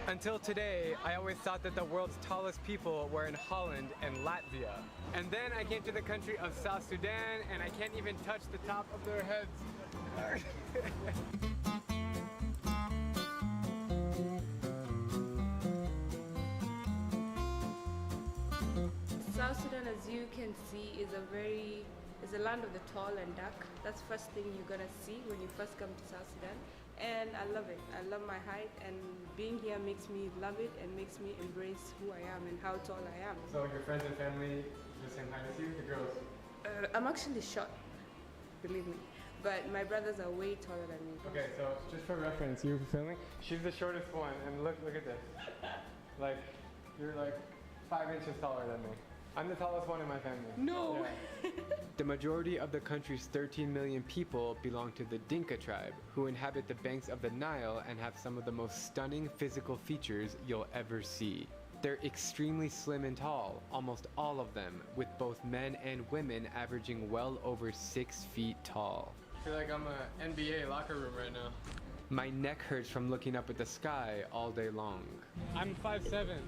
Until today, I always thought that the world's tallest people were in Holland and Latvia. And then I came to the country of South Sudan and I can't even touch the top of their heads. South Sudan, as you can see, is a land of the tall and dark. That's the first thing you're gonna see when you first come to South Sudan. And I love it. I love my height, and being here makes me love it and makes me embrace who I am and how tall I am. So your friends and family the same height as you, the girls? I'm actually short, believe me. But my brothers are way taller than me. Okay, so just for reference, you filming? She's the shortest one, and look at this. Like, you're like 5 inches taller than me. I'm the tallest one in my family. No! Yeah. The majority of the country's 13 million people belong to the Dinka tribe, who inhabit the banks of the Nile and have some of the most stunning physical features you'll ever see. They're extremely slim and tall, almost all of them, with both men and women averaging well over 6 feet tall. I feel like I'm an NBA locker room right now. My neck hurts from looking up at the sky all day long. I'm 5'7",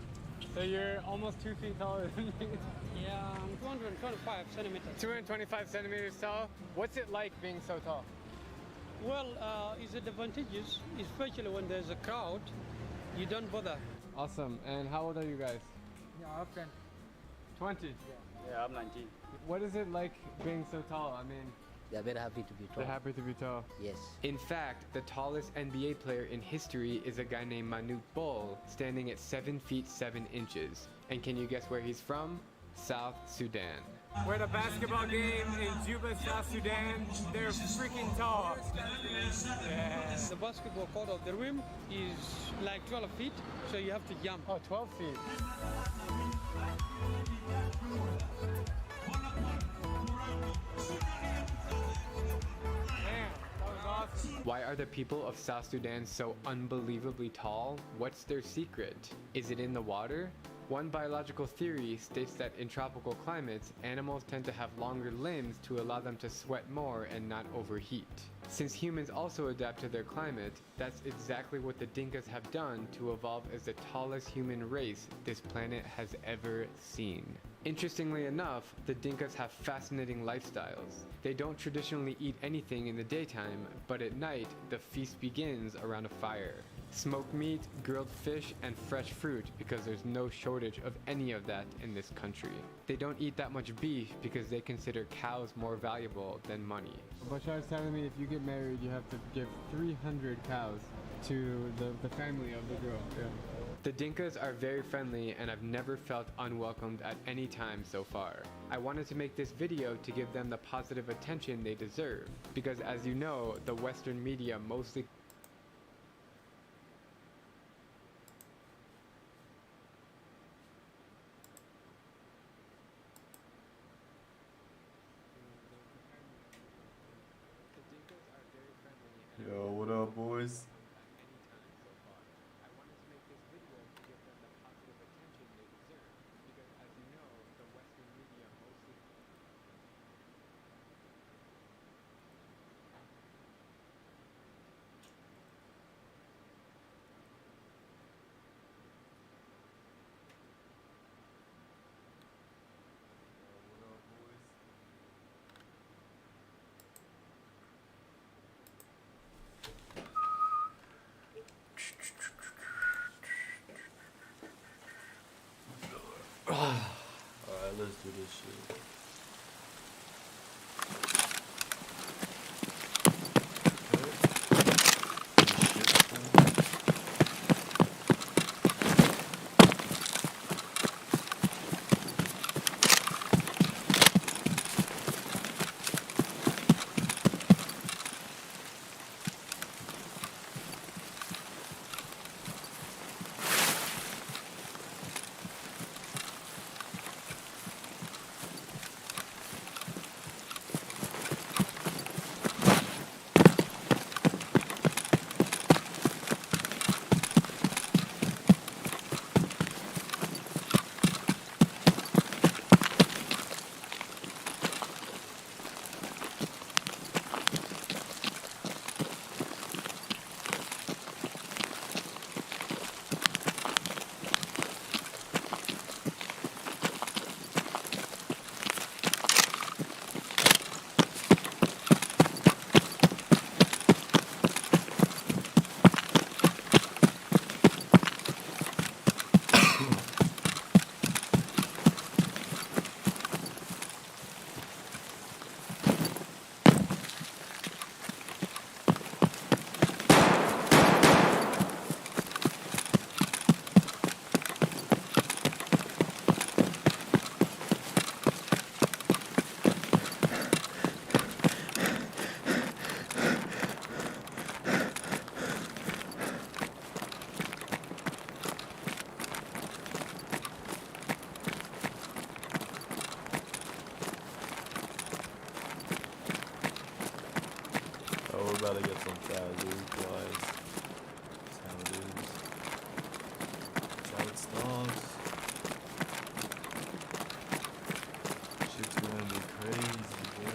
so you're almost 2 feet taller than me. Yeah, I'm 225 centimeters. 225 centimeters tall? What's it like being so tall? Well, it's advantageous, especially when there's a crowd. You don't bother. Awesome. And how old are you guys? Yeah, I've 10. 20? Yeah, I'm 19. What is it like being so tall? I mean, They're very happy to be tall. they're happy to be tall. Yes. In fact, the tallest NBA player in history is a guy named Manute Bol, standing at 7 feet 7 inches. And can you guess where he's from? South Sudan. We're at a basketball game in Juba, South Sudan. They're freaking tall. Yeah. The basketball court of the rim is like 12 feet, so you have to jump. Oh, 12 feet. Damn, that was awesome. Why are the people of South Sudan so unbelievably tall? What's their secret? Is it in the water? One biological theory states that in tropical climates, animals tend to have longer limbs to allow them to sweat more and not overheat. Since humans also adapt to their climate, that's exactly what the Dinkas have done to evolve as the tallest human race this planet has ever seen. Interestingly enough, the Dinkas have fascinating lifestyles. They don't traditionally eat anything in the daytime, but at night, the feast begins around a fire. Smoked meat, grilled fish, and fresh fruit because there's no shortage of any of that in this country. They don't eat that much beef because they consider cows more valuable than money. Bashar's telling me if you get married, you have to give 300 cows to the family of the girl. Yeah. The Dinkas are very friendly and I've never felt unwelcomed at any time so far. I wanted to make this video to give them the positive attention they deserve, because as you know, the Western media mostly Yo, what up, boys? Alright, let's do this shit. Jump that loot, boys. That's how it is. That's how it starts. Shit's gonna be crazy, boy.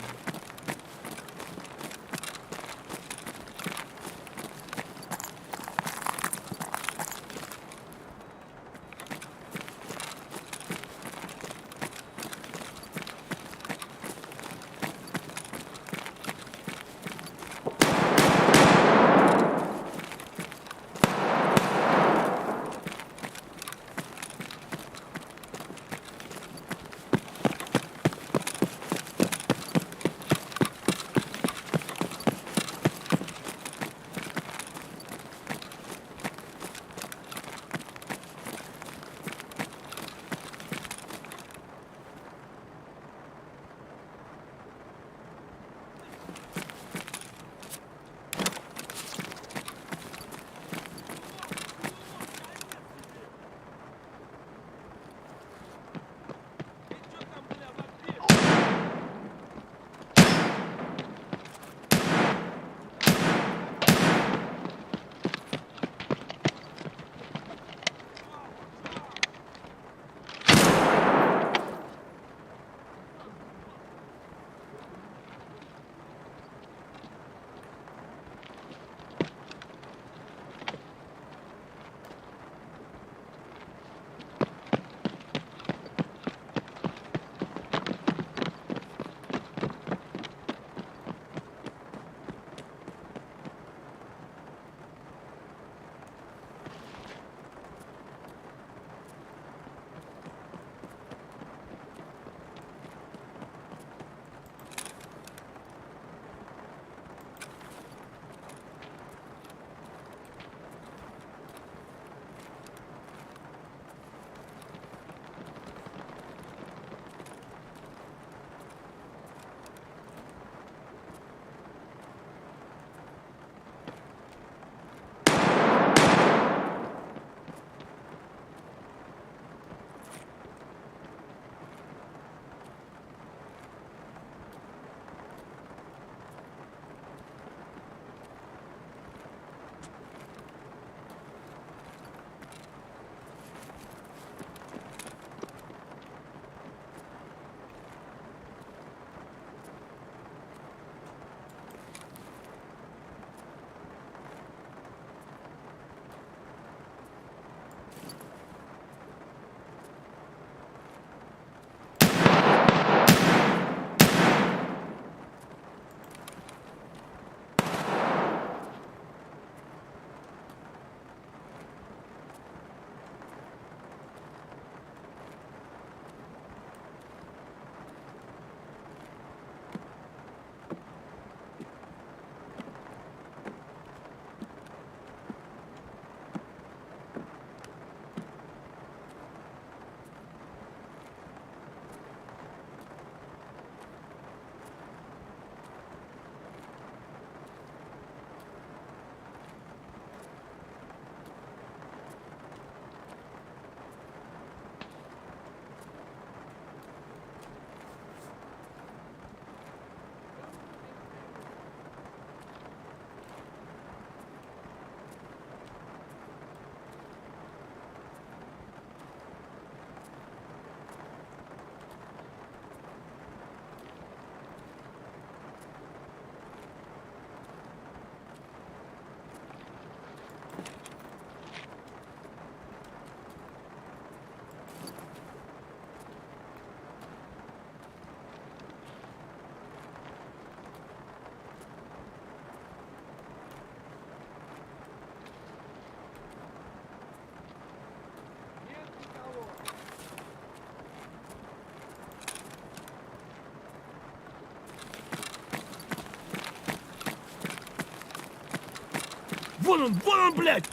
Вон он, блядь!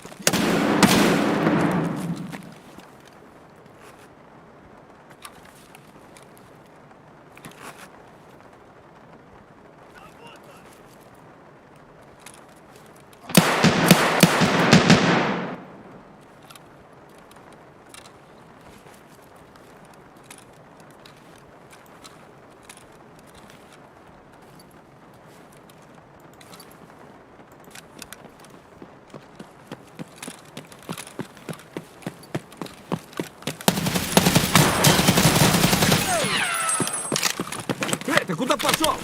куда пошел?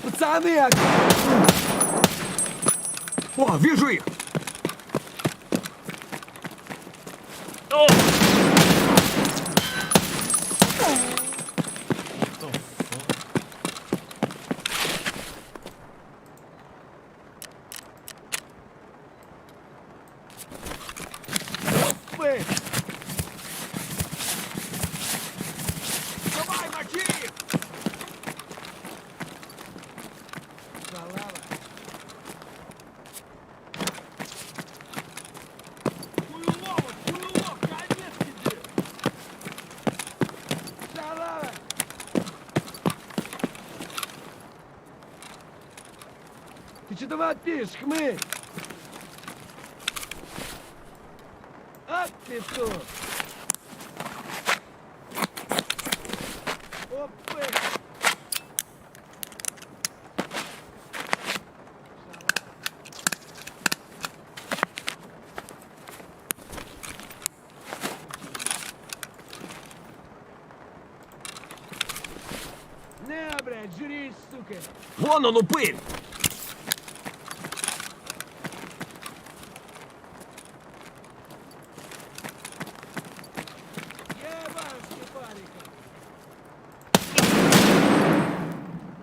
Пацаны! О, вижу их! О! What the fuck? Вы! Давай, мочи их! Шалава! Хуйлов, конец тебе! Шалава! Ты что там отпишешь, хмырь? Ах ты тут! Опа! Не, блядь, жри, сука! Вон он, упырь! Ебашки, парика!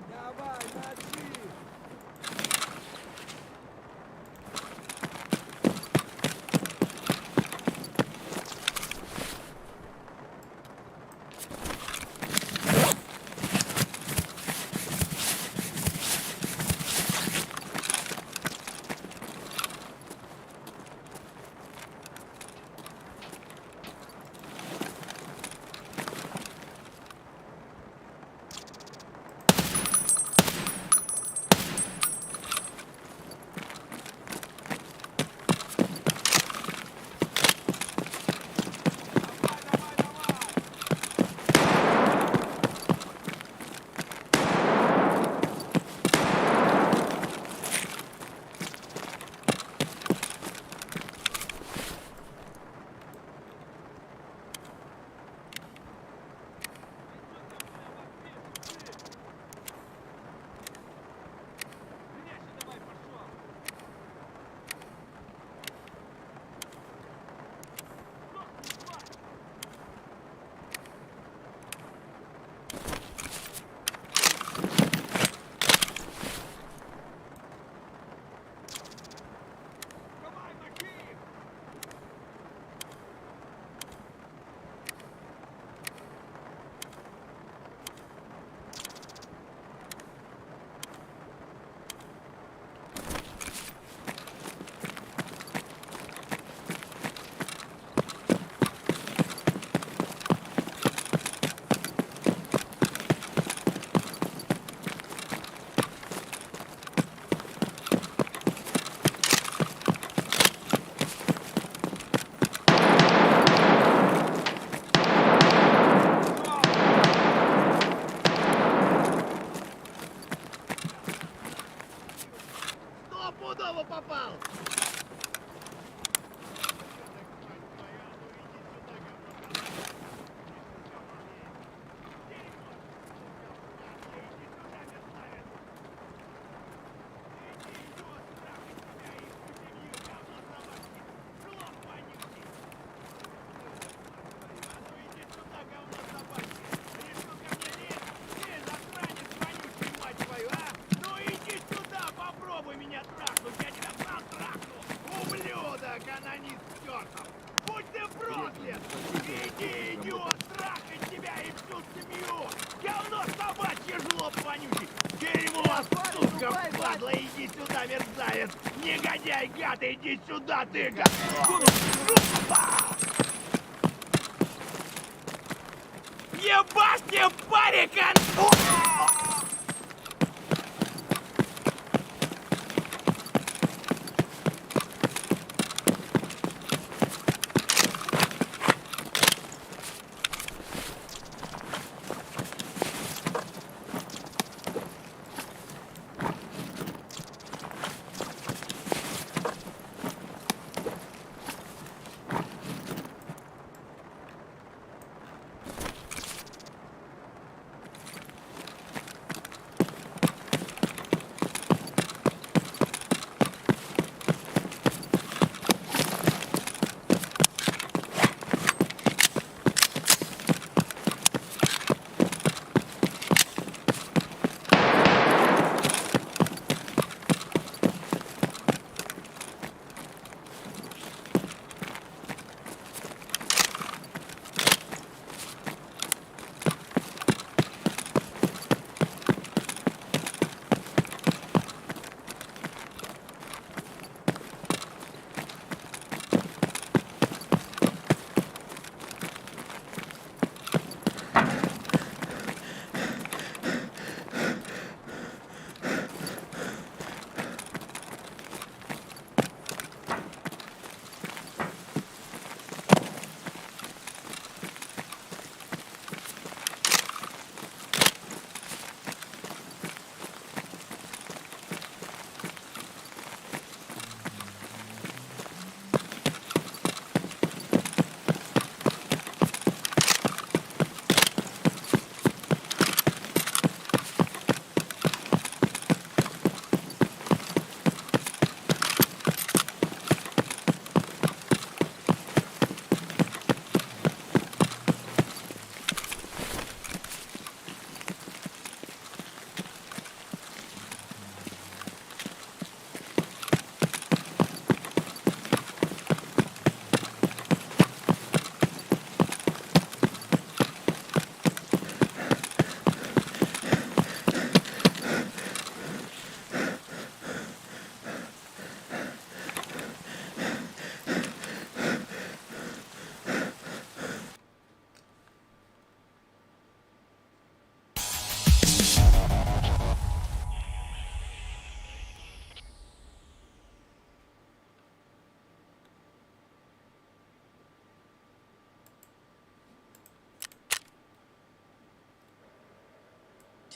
Давай, мочи! Стопудово попал! Попробуй меня трахнуть, я тебя сам трахну! Ублюдок, анонист чертов! Будь ты проклят! Иди, идиот, трахать тебя и всю семью! Говно собачье, жлоб вонючий! Дерьмо, сука, падла, иди сюда, мерзавец! Негодяй, гад, иди сюда, ты, гад! Ебашьте, парика!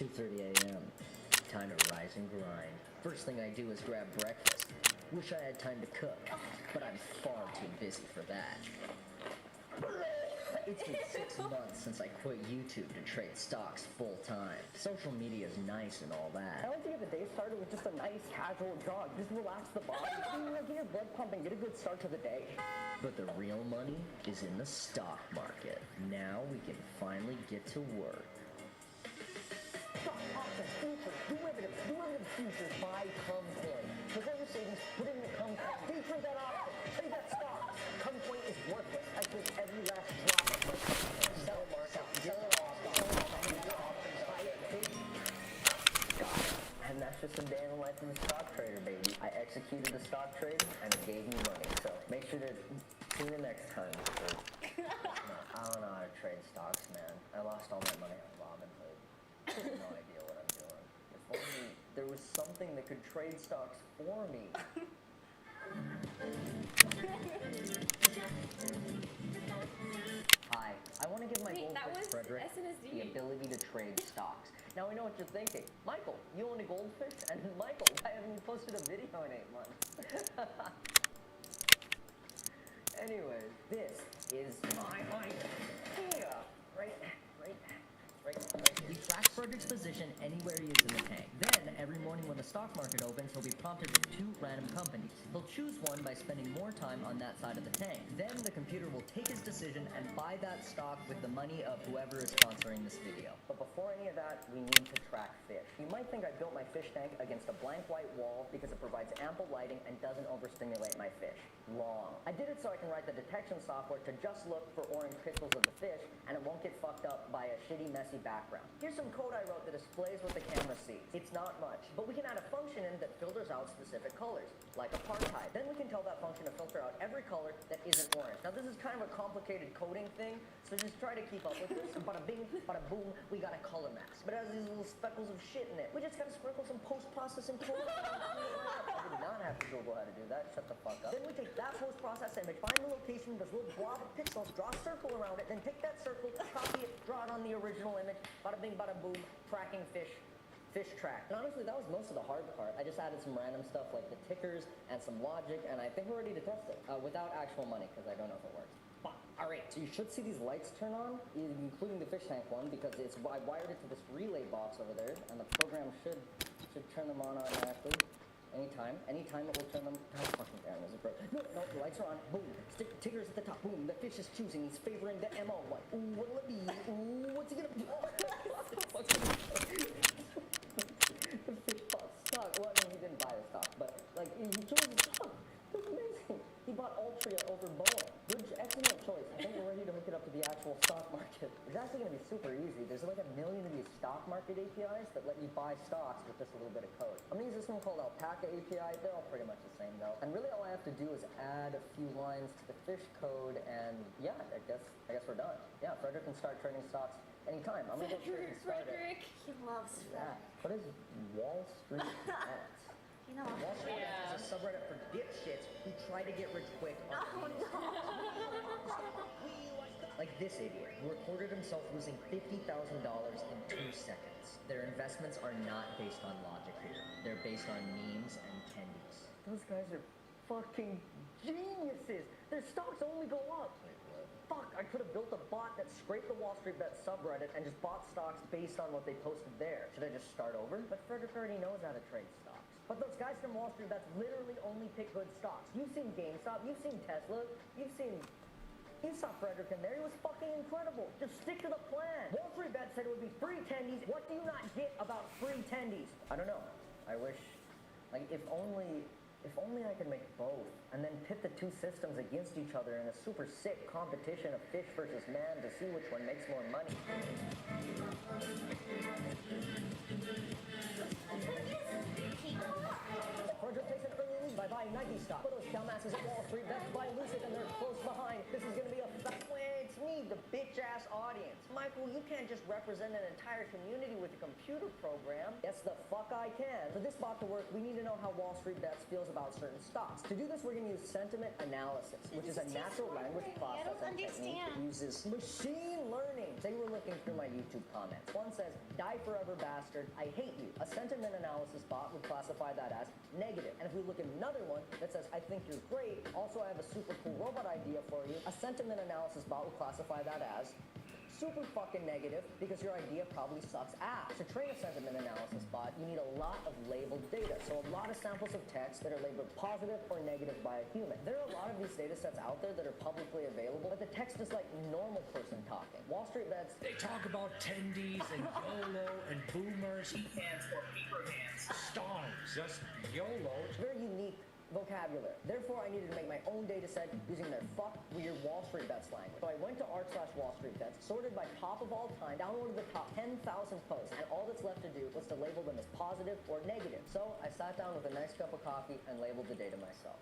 2:30 a.m. Time to rise and grind. First thing I do is grab breakfast. Wish I had time to cook, but I'm far too busy for that. It's been 6 months since I quit YouTube to trade stocks full time. Social media is nice and all that. I like to get the day started with just a nice casual jog. Just relax the body. Get your blood pumping. Get a good start to the day. But the real money is in the stock market. Now we can finally get to work. Stock options, futures, derivative futures, buy Coin. Preserve your savings, put in your Coin. Day trade that option. Trade that stock. Coin is worthless. I take every last drop of my Coin. Sell it, sell it off. Buy it, and that's just a day in the life of a stock trader, baby. I executed the stock trade, and it gave me money. So make sure to tune in next time. I don't know how to trade stocks, man. I lost all my money on Robinhood. I have no idea what I'm doing. If only there was something that could trade stocks for me. Hi, I want to give my goldfish, Frederick, the ability to trade stocks. Now I know what you're thinking. Michael, you own a goldfish? And Michael, why haven't you posted a video in 8 months? Anyways, this is my item. Here, right here. We track Frederick's position anywhere he is in the tank. Then, every morning when the stock market opens, he'll be prompted with 2 random companies. He'll choose one by spending more time on that side of the tank. Then, the computer will take his decision and buy that stock with the money of whoever is sponsoring this video. But before any of that, we need to track fish. You might think I built my fish tank against a blank white wall because it provides ample lighting and doesn't overstimulate my fish. Wrong. I did it so I can write the detection software to just look for orange pixels of the fish and it won't get fucked up by a shitty, messy background. Here's some code I wrote that displays what the camera sees. It's not much, but we can add a function in that filters out specific colors, like apartheid. Then we can tell that function to filter out every color that isn't orange. Now this is kind of a complicated coding thing, so just try to keep up with this. Bada bing, bada boom, we got a color mask. But it has these little speckles of shit in it. We just gotta sprinkle some post-processing code. I did not have to Google how to do that. Shut the fuck up. Then we take that post-processed image, find the location of this little blob of pixels, draw a circle around it, then take that circle, copy it, draw it on the original image. Bada bing, bada boom, tracking fish track. And honestly, that was most of the hard part. I just added some random stuff like the tickers and some logic, and I think we're ready to test it without actual money because I don't know if it works. But, all right, so you should see these lights turn on, including the fish tank one, because I wired it to this relay box over there, and the program should turn them on automatically. Anytime it will turn them. How fucking damn is it, bro? No, the lights are on. Boom. Tigger's at the top. Boom. The fish is choosing. He's favoring the MO one. Ooh, what'll it be? Ooh, what's he gonna do? The fish bought stock. Well, I mean, he didn't buy the stock, but like he chose the stock. That's amazing. He bought Altria over Boa. Excellent choice. I think we're ready to hook it up to the actual stock market. It's actually going to be super easy. There's like 1 million of these stock market APIs that let you buy stocks with just a little bit of code. I'm going to use this one called Alpaca API. They're all pretty much the same though. And really all I have to do is add a few lines to the fish code and yeah, I guess we're done. Yeah, Frederick can start trading stocks anytime. I'm going to go trade and start it. He loves Yeah. What is Wall Street Bets? You know. Wall Street Bets is a subreddit for dipshits who try to get rich quick on Like this idiot, who recorded himself losing $50,000 in 2 seconds. Their investments are not based on logic here. They're based on memes and tendies. Those guys are fucking geniuses. Their stocks only go up. Fuck, I could have built a bot that scraped the Wall Street Bet subreddit and just bought stocks based on what they posted there. Should I just start over? But Frederick already knows how to trade stocks. But those guys from Wall Street Bets literally only pick good stocks. You've seen GameStop, you've seen Tesla, you saw Frederick in there. He was fucking incredible. Just stick to the plan. Wall Street Bet said it would be free tendies. What do you not get about free tendies? I don't know. I wish, like, if only I could make both and then pit the 2 systems against each other in a super sick competition of fish versus man to see which one makes more money. Frederick takes an early lead by buying Nike stock. For those dumbasses at Wall Street Bet buy Lucid and they're close behind. This is gonna be a it's me, the bitch-ass audience. Michael, you can't just represent an entire community with a computer program. Yes, the fuck I can. For this bot to work, we need to know how Wall Street Bets feels about certain stocks. To do this, we're gonna use sentiment analysis, which is a natural language processing technique that uses machine learning Say we're looking through my YouTube comments. One says, "Die forever, bastard. I hate you." A sentiment analysis bot would classify that as negative. And if we look at another one that says, "I think you're great. Also, I have a super cool robot idea for you," a sentiment analysis bot would classify that as super fucking negative because your idea probably sucks ass. To train a sentiment analysis bot, you need a lot of labeled data. So a lot of samples of text that are labeled positive or negative by a human. There are a lot of these data sets out there that are publicly available, but the text is like normal person talking. Wall Street bets, They talk about tendies and YOLO and boomers. Hands or paper hands. Stongs, just YOLO. it's very unique vocabulary. Therefore, I needed to make my own data set using their fuck weird Wall Street Bets language. So I went to r/Wall Street Bets, sorted by top of all time, downloaded the top 10,000 posts, and all that's left to do was to label them as positive or negative. So I sat down with a nice cup of coffee and labeled the data myself.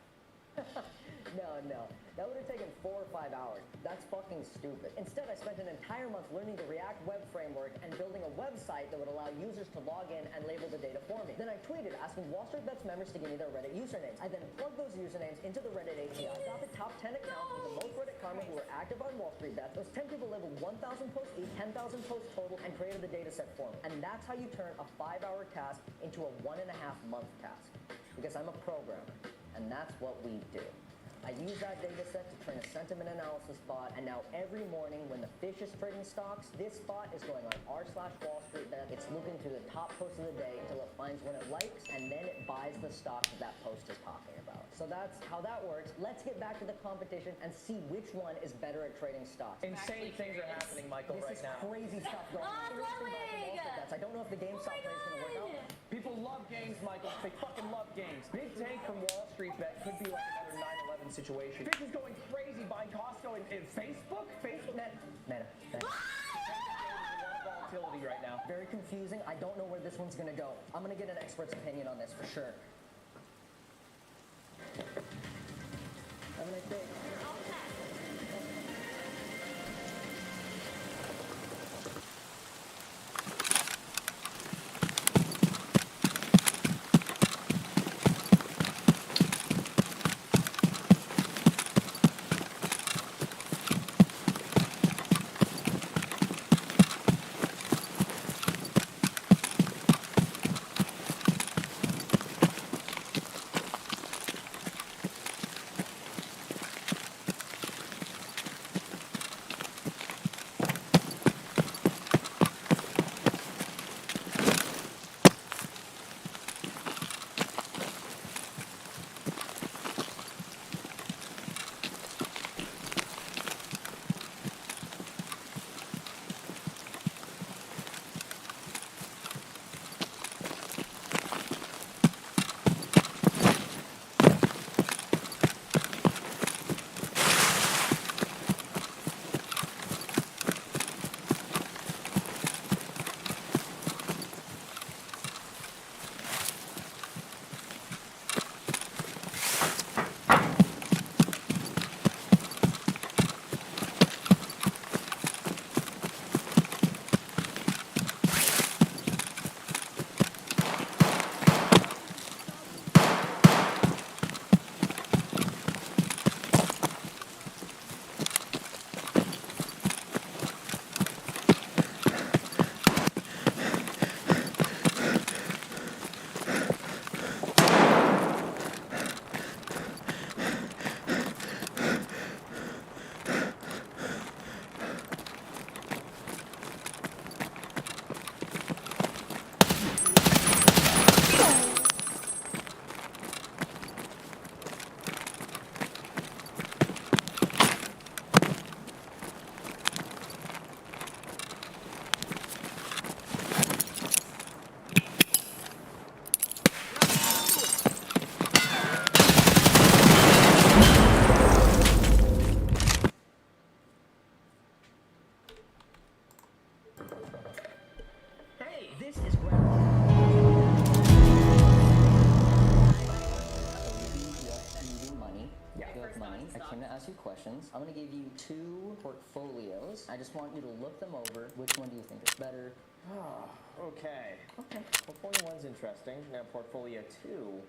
No. That would have taken 4 or 5 hours. That's fucking stupid. Instead, I spent an entire month learning the React web framework and building a website that would allow users to log in and label the data for me. Then I tweeted asking Wall Street Bets members to give me their Reddit usernames. I then plugged those usernames into the Reddit API, got the top 10 accounts with the most Reddit karma who were active on Wall Street Bets. Those 10 people labeled 1,000 posts each, 10,000 posts total, and created the data set for me. And that's how you turn a 5-hour task into a 1.5-month task. Because I'm a programmer, and that's what we do. I use that data set to train a sentiment analysis bot, and now every morning when the fish is trading stocks, this bot is going on r/Wall Street Bet. It's looking through the top posts of the day until it finds one it likes, and then it buys the stock that post is talking about. So that's how that works. Let's get back to the competition and see which one is better at trading stocks. Insane things are happening, Michael, This right is now. crazy stuff going on. Oh, my leg! I don't know if the GameStop play is going to work out. People love games, Michael. They fucking love games. Big take from Wall Street Bet could be like another 9/11 situation. Fish is going crazy buying Costco and Facebook. Meta. Volatility right now. Very confusing. I don't know where this one's going to go. I'm going to get an expert's opinion on this for sure. Have a nice day. questions. I'm going to give you 2 portfolios. I just want you to look them over. Which one do you think is better? Okay. Portfolio 1's interesting. Now portfolio 2.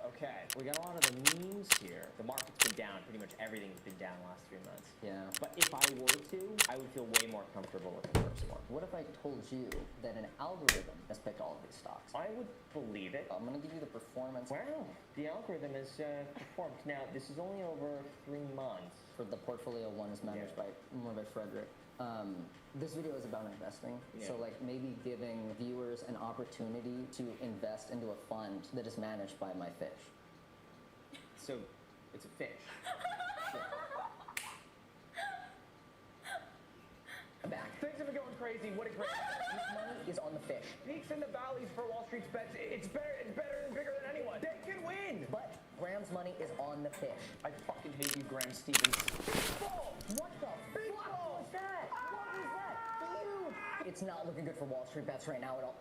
Okay. We got a lot of the memes here. The market's been down. Pretty much everything's been down the last 3 months. Yeah. But if I were to, I would feel way more comfortable with the first one. What if I told you that an algorithm has picked all of these stocks? I would believe it. I'm gonna give you the performance Wow. The algorithm has performed. Now, this is only over 3 months. for the portfolio 1 is managed by Frederick. This video is about investing, so like maybe giving viewers an opportunity to invest into a fund that is managed by my fish. So, it's a fish. I'm back. Things have been going crazy. What a great... This money is on the fish. Peaks and the valleys for Wall Street's bets. It's better and bigger than anyone. They can win. But Graham's money is on the fish. I fucking hate you, Graham Stevens. What the fuck was that? What was that? Dude! It's not looking good for Wall Street bets right now at all.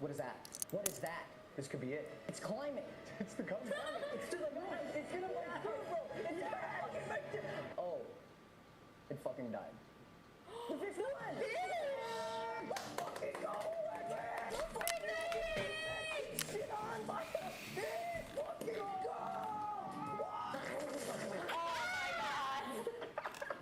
What is that? What is that? This could be it. It's climbing. It's the comeback. It's to the moon. It's gonna make turbo. It's back. Oh. It fucking died. The fish won! Let's fucking go! Shit on my fish! Fucking go!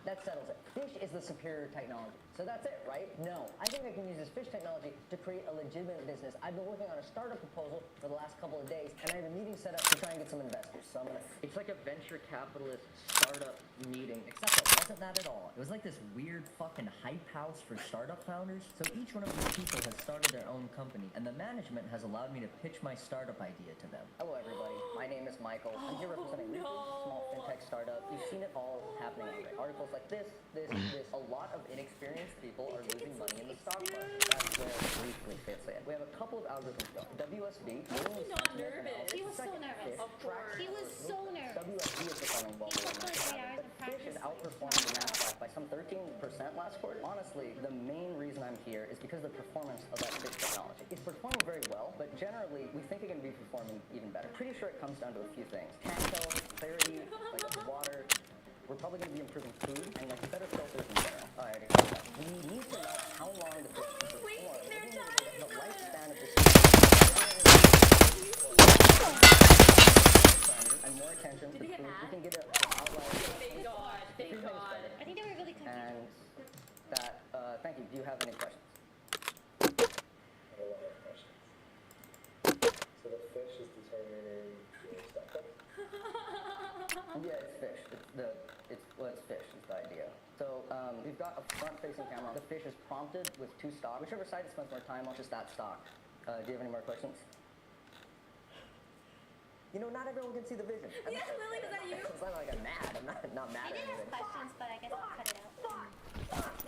That settles it. Fish is the superior technology. So that's it, right? No. I think I can use this fish technology to create a legitimate business. I've been working on a startup proposal for the last couple of days, and I have a meeting set up to try and get some investors. So it's like a venture capitalist startup meeting, except it wasn't that at all. It was like this weird fucking hype house for startup founders. So each one of these people has started their own company, and the management has allowed me to pitch my startup idea to them. Hello, everybody. My name is Michael. I'm here representing a small fintech startup. You've seen it all happening already. Articles like this. A lot of inexperienced people are losing money in the stock market. That's where it briefly fits in. We have a couple of algorithms going. WSB. Not nervous. He was so nervous. Of course. He was so nervous. WSB is performing well. Fish is outperforming the Nasdaq by some 13% last quarter. Honestly, the main reason I'm here is because of the performance of that fish technology. It's performing very well, but generally, we think it can be performing even better. Pretty sure it comes down to a few things. Tank health, clarity, like water. We're probably going to be improving food and like better filters in general. I already know that. We need to know how long the fish can perform. The lifespan of the fish. And more attention to the food. We can get an outline. Thank God. Thank God. I think they were really confused. And that, thank you. Do you have any questions? I have a lot of questions. So the fish is determining your stock. Yeah, it's fish. It's fish is the idea. So we've got a front-facing camera. The fish is prompted with 2 stocks. Whichever side it spends more time on, just that stock. Do you have any more questions? You know, not everyone can see the vision. Yeah, Lily, is that you? It's not like I'm mad. I'm not mad I or did have anything. questions, but I guess I'll cut it out. Fuck!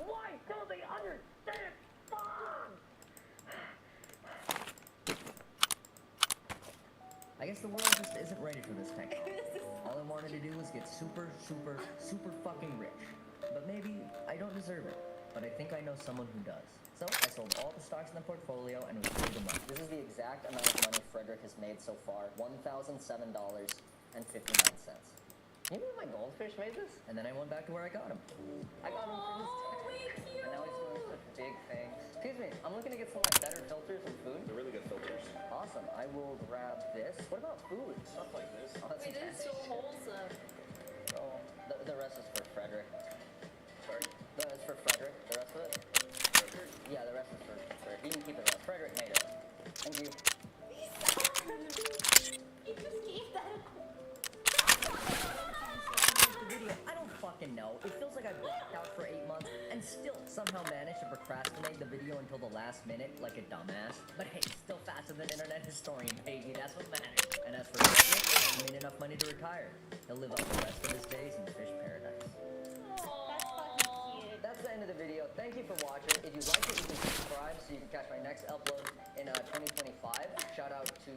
Why don't they understand? Fuck! I guess the world just isn't ready for this technology. All I wanted to do was get super fucking rich. But maybe I don't deserve it. But I think I know someone who does. So I sold all the stocks in the portfolio and was paid the money. This is the exact amount of money Frederick has made so far. $1,007.59. You know my goldfish made this? And then I went back to where I got him. I got him for his cute. And now he's doing such big things. Excuse me, I'm looking to get some of my better filters and food. They're really good filters. Awesome. I will grab this. What about food? Stuff like this. Oh, that's It is so wholesome. Oh, the rest is for Frederick. Sorry. That's for Frederick. The rest of it? Yeah, the rest is for Frederick. You can keep the rest. Frederick made it. Thank you. You just gave that. I don't fucking know. It feels like I blacked out for 8 months and still somehow managed to procrastinate the video until the last minute like a dumbass. But hey, still faster than internet historian, baby. That's what matters. And as for Frederick, he made enough money to retire. He'll live out the rest of his days in fish paradise. That's fucking cute. That's the end of the video. Thank you for watching. If you like it, you can subscribe so you can catch my next upload in 2025. Shout out to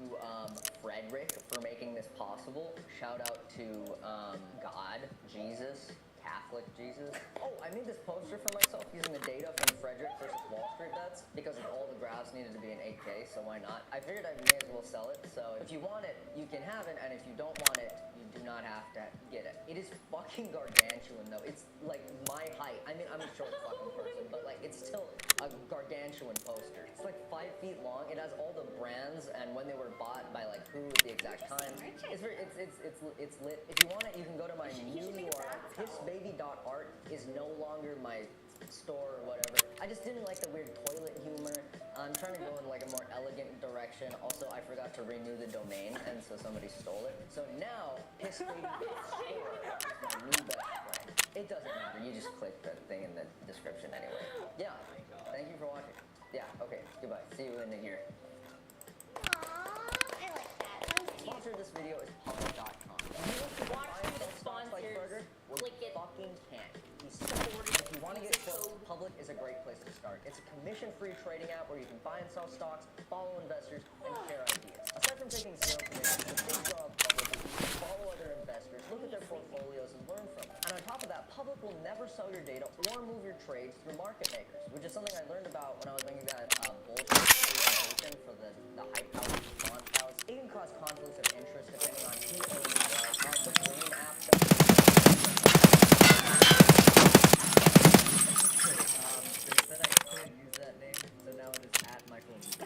Frederick for making this possible. Shout out to God, Jesus, Catholic Jesus. Oh, I made this poster for myself using the data from Frederick versus Wall Street bets because all the graphs needed to be in 8K, so why not? I figured I may as well sell it, so if you want it, you can have it, and if you don't want it, you do not have to get it. It is fucking gargantuan, though. It's like my height. I mean, I'm a short fucking person, but like, it's still a gargantuan gargantuan poster. It's like 5 feet long. It has all the brands and when they were bought by like who at the exact time. It's lit. If you want it, you can go to my new URL. Pissbaby.art is no longer my store or whatever. I just didn't like the weird toilet humor. I'm trying to go in like a more elegant direction. Also, I forgot to renew the domain, and so somebody stole it. So now, pissbaby.store is my new best friend. It doesn't matter. You just click the thing in the description anyway. Yeah. Thank you for watching. Yeah. Okay. Goodbye. See you in a year. Aww, I like that. That was cute. Sponsor of this video is Public.com. Watch through the sponsors. Click it. Fucking can't. If you want to get close, Public is a great place to start. It's a commission-free trading app where you can buy and sell stocks, follow investors, and share ideas. Aside from taking zero commission, the big draw of Public is you can follow other investors, look at their portfolios, and learn from them. And on top of that, Public will never sell your data or move your trades through market makers, which is something I learned about when I was making that bullshit presentation for the hype house response house. It can cause conflicts of interest depending on who owns what. The Brain app they said I couldn't use that name, so now it is @Michael. It's a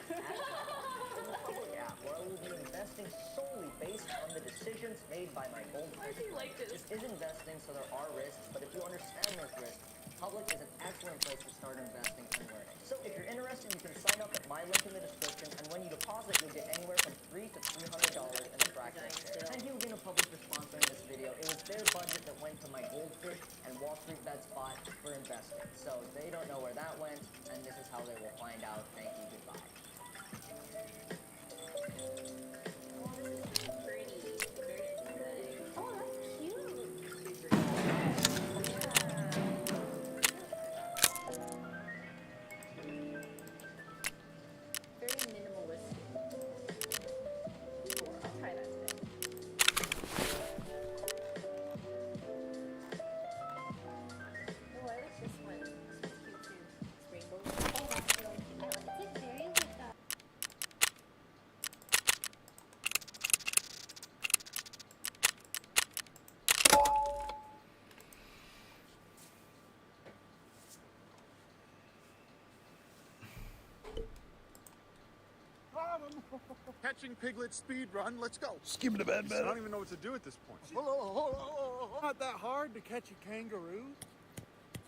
public app where I will be investing solely based on the decisions made by my goldfish. This is investing, so there are risks, but if you understand those risks, Public is an excellent place to start investing and learning. So if you're interested, you can sign up at my link in the description, and when you deposit, you'll get anywhere from $3 to $300 in a fractional share. Thank you again to Public for sponsoring this video. It was their budget that went to my goldfish and Wall Street Bet spot for investing. So they don't know where that went, and this is how they will find out. Thank you, goodbye. Catching Piglet speed run, let's go. Skip the bed, I don't even know what to do at this point. Not that hard to catch a kangaroo.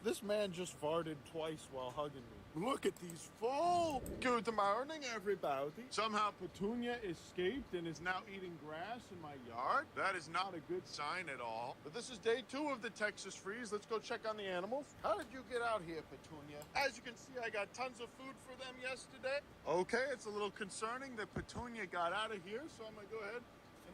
This man just farted twice while hugging me. Look at these folks. Good morning, everybody. Somehow Petunia escaped and is now eating grass in my yard. That is not a good sign at all. But this is day 2 of the Texas freeze. Let's go check on the animals. How did you get out here, Petunia? As you can see, I got tons of food for them yesterday. Okay, it's a little concerning that Petunia got out of here, so I'm gonna go ahead and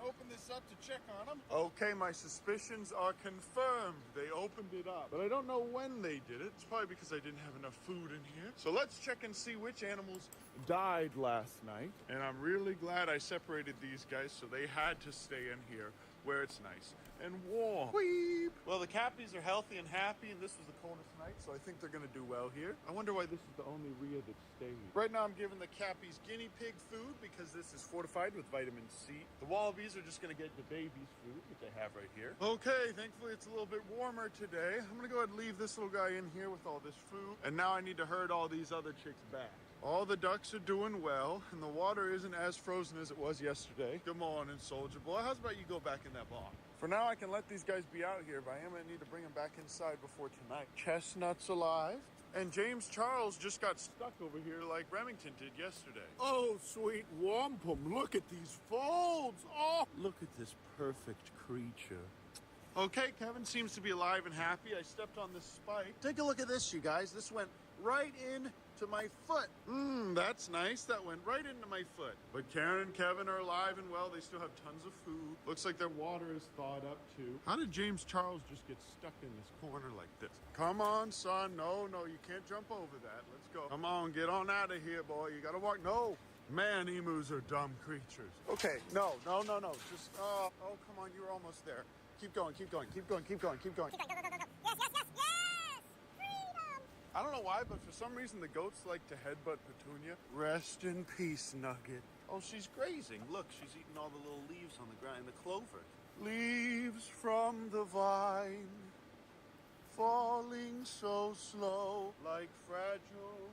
open this up to check on them. Okay, my suspicions are confirmed. They opened it up, but I don't know when they did it. It's probably because I didn't have enough food in here. So let's check and see which animals died last night. And I'm really glad I separated these guys, so they had to stay in here where it's nice and warm. Weep. Well, the Cappies are healthy and happy, and this was the coldest night, so I think they're gonna do well here. I wonder why this is the only Rhea that stayed. Right now I'm giving the Cappies guinea pig food because this is fortified with vitamin C. The Wallabies are just gonna get the baby's food, which I have right here. Okay, thankfully it's a little bit warmer today. I'm gonna go ahead and leave this little guy in here with all this food, and now I need to herd all these other chicks back. All the ducks are doing well, and the water isn't as frozen as it was yesterday. Good morning, Soldier Boy. How's about you go back in that barn? For now, I can let these guys be out here, but I am going to need to bring them back inside before tonight. Chestnut's alive. And James Charles just got stuck over here like Remington did yesterday. Oh, sweet wampum, look at these folds. Oh, look at this perfect creature. Okay, Kevin seems to be alive and happy. I stepped on this spike. Take a look at this, you guys. This went right in to my foot. That's nice. That went right into my foot. But Karen and Kevin are alive and well. They still have tons of food. Looks like their water is thawed up too. How did James Charles just get stuck in this corner like this? Come on, son. No, you can't jump over that. Let's go. Come on, get on out of here, boy. You gotta walk. No. Man, emus are dumb creatures. Okay, no. Just, oh, come on. You're almost there. Keep going. I don't know why, but for some reason the goats like to headbutt Petunia. Rest in peace, Nugget. Oh, she's grazing. Look, she's eating all the little leaves on the ground, the clover. Leaves from the vine, falling so slow, like fragile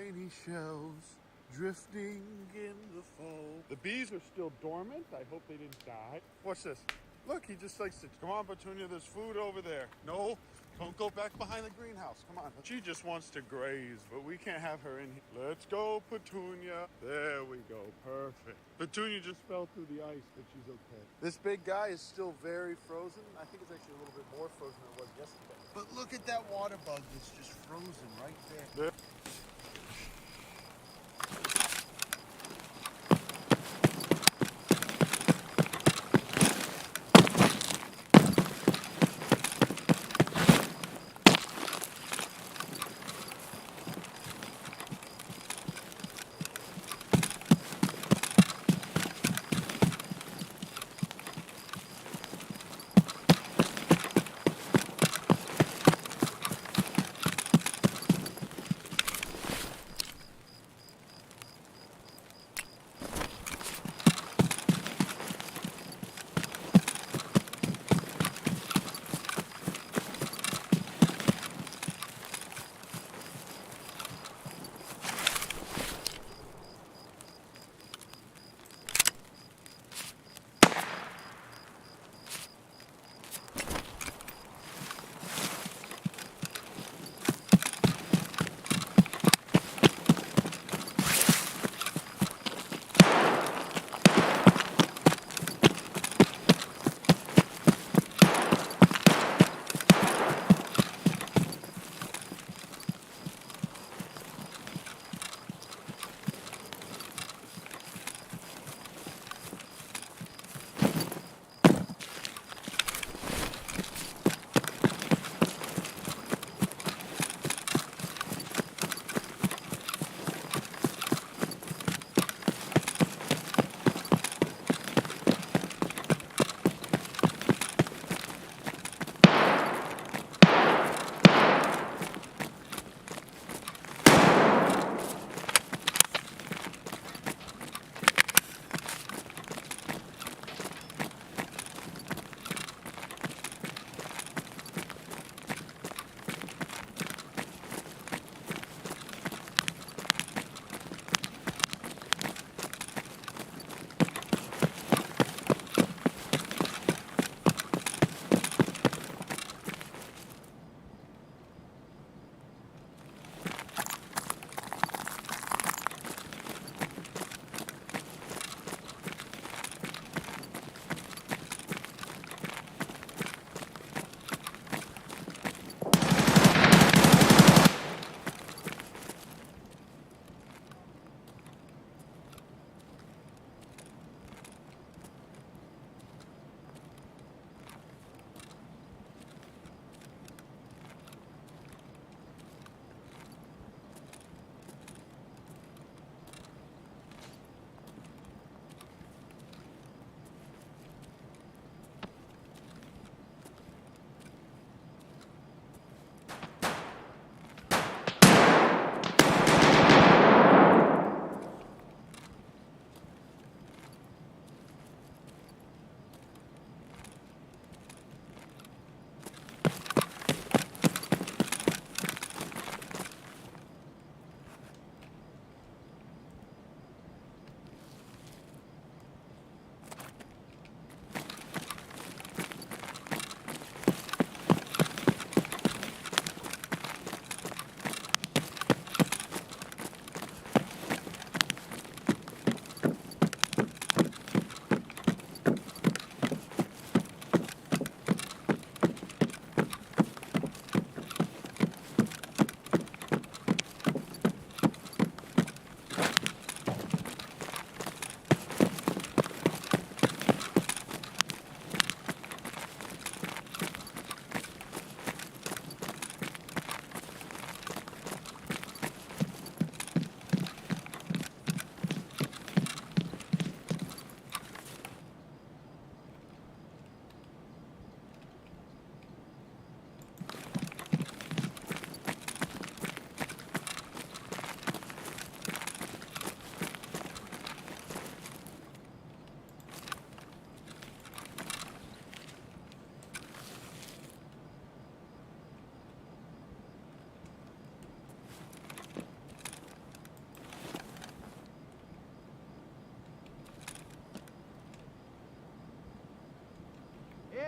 tiny shells drifting in the foam. The bees are still dormant. I hope they didn't die. Watch this. Look, he just likes to. Come on, Petunia, there's food over there. No, don't go back behind the greenhouse. Come on. She just wants to graze, but we can't have her in here. Let's go, Petunia. There we go. Perfect. Petunia just fell through the ice, but she's okay. This big guy is still very frozen. I think it's actually a little bit more frozen than it was yesterday. But look at that water bug that's just frozen right there.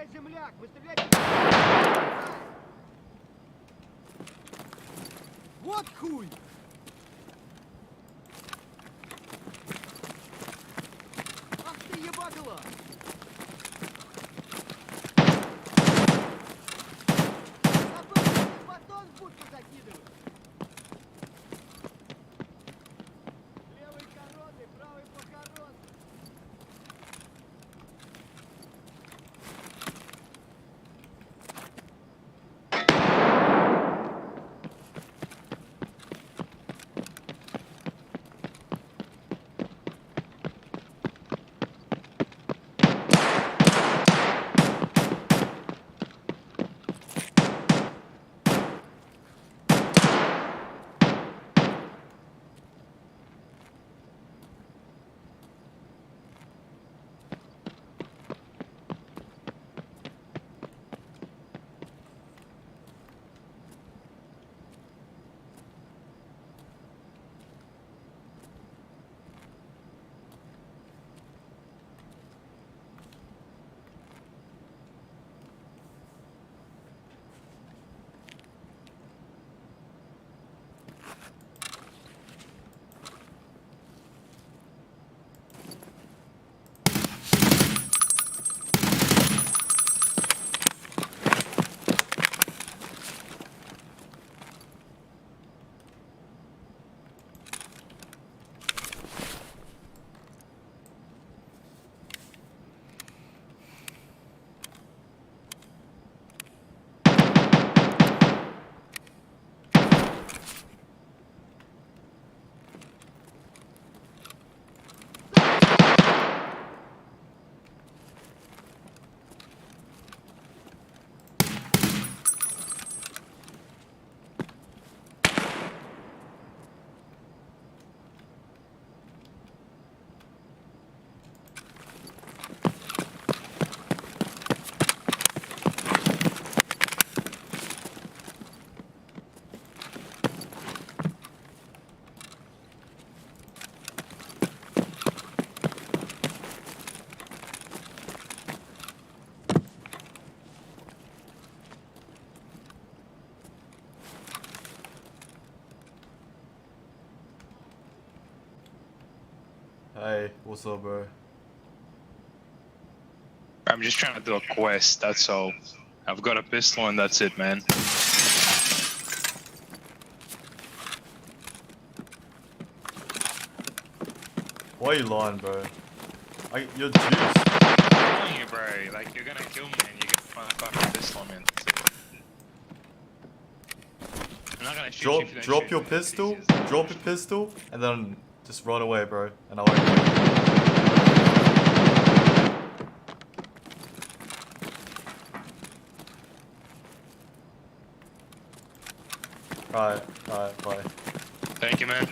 Эй, земляк, мы стрелять... Вот хуй! Ах ты ебагала! Забыл, ты батон в будку закидывать! Левый коронный, правый похоронный! Hey, what's up, bro? I'm just trying to do a quest, that's all. I've got a pistol and that's it, man. Why are you lying, bro? You're juiced. I'm telling you, bro, like, you're gonna kill me and you're gonna find a pistol, man. I'm not gonna shoot you if you don't Drop shoot your me. pistol, drop your pistol, and then just run away, bro. And I won't. Alright, bye. Thank you, man.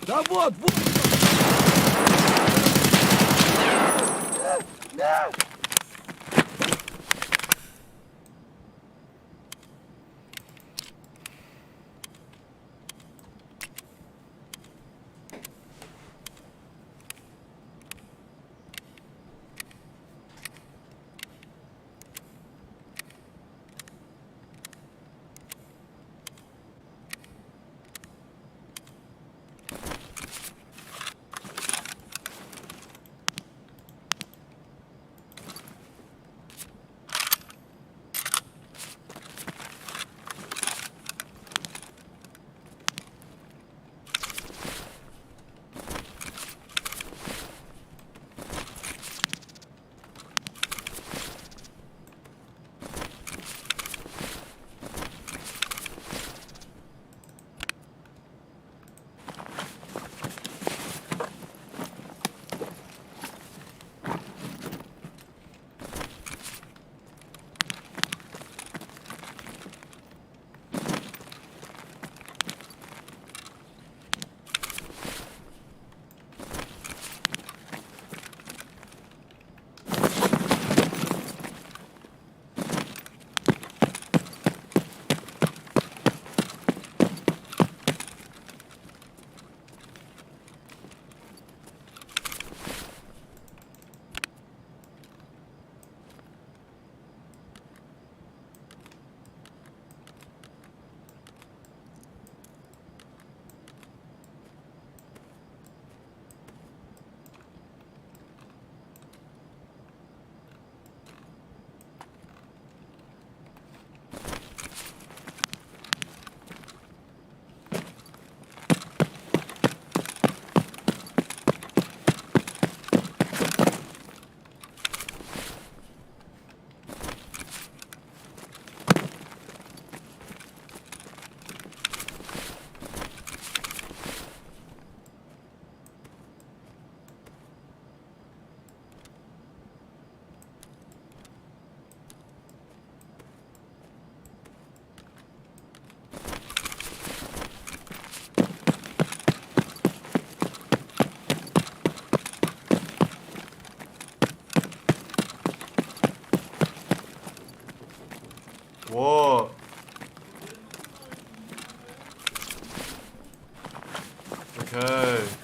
Да вот, вот! Whoa. Okay.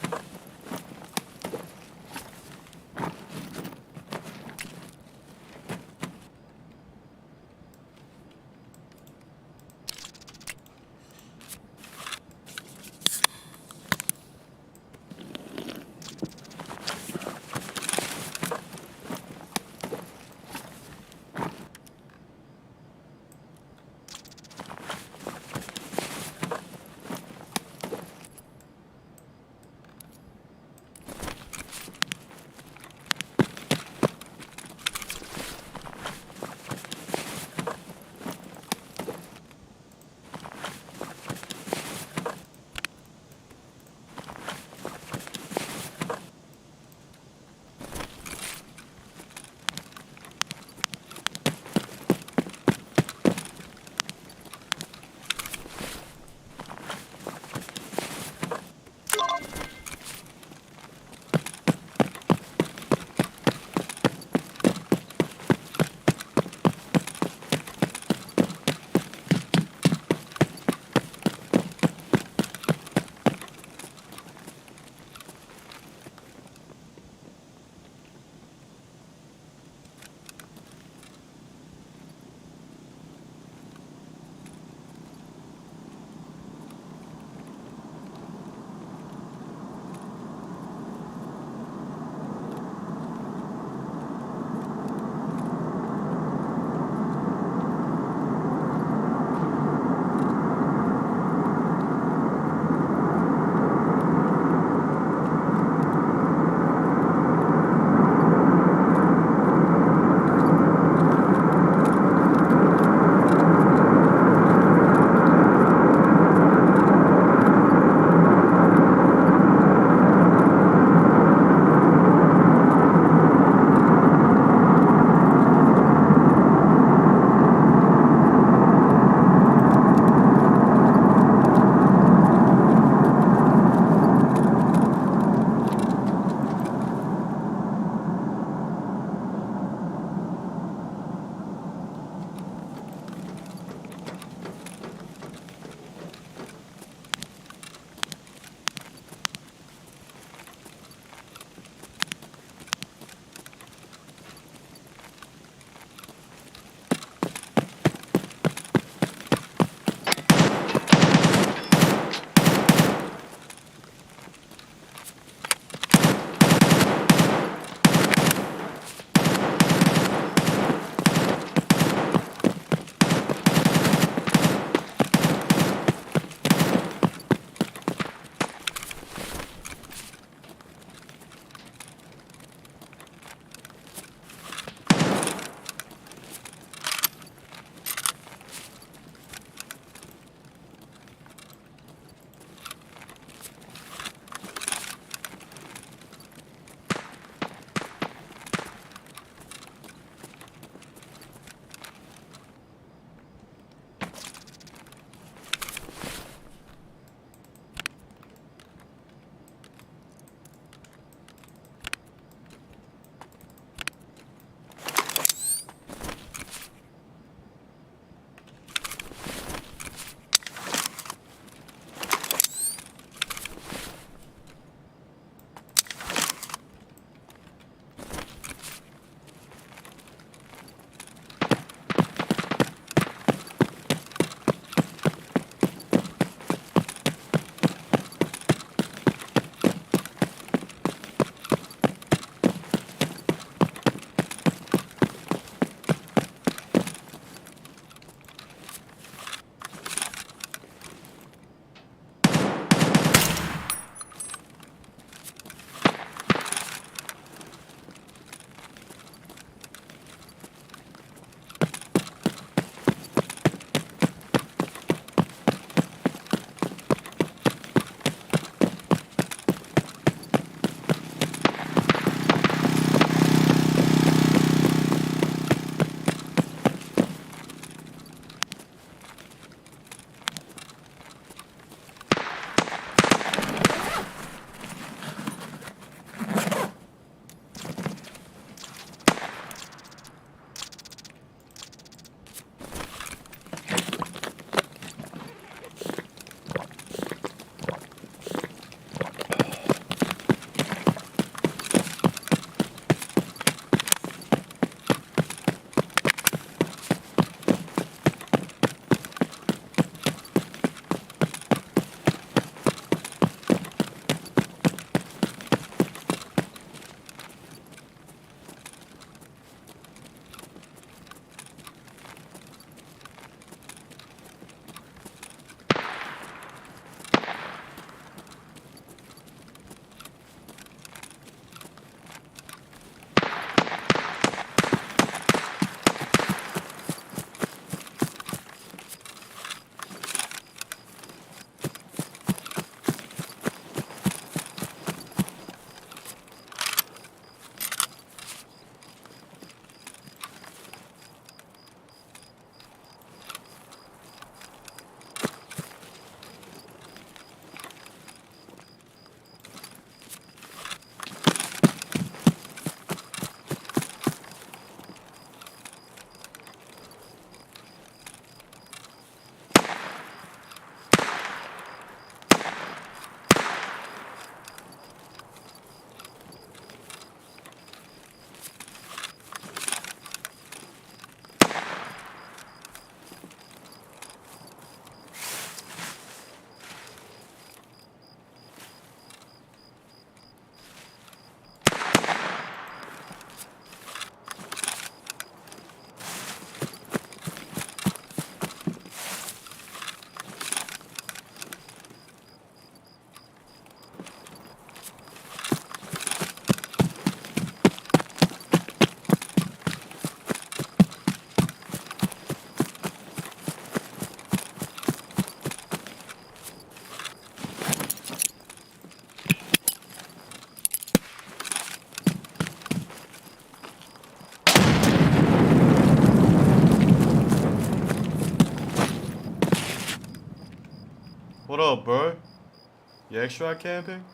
You extra camping?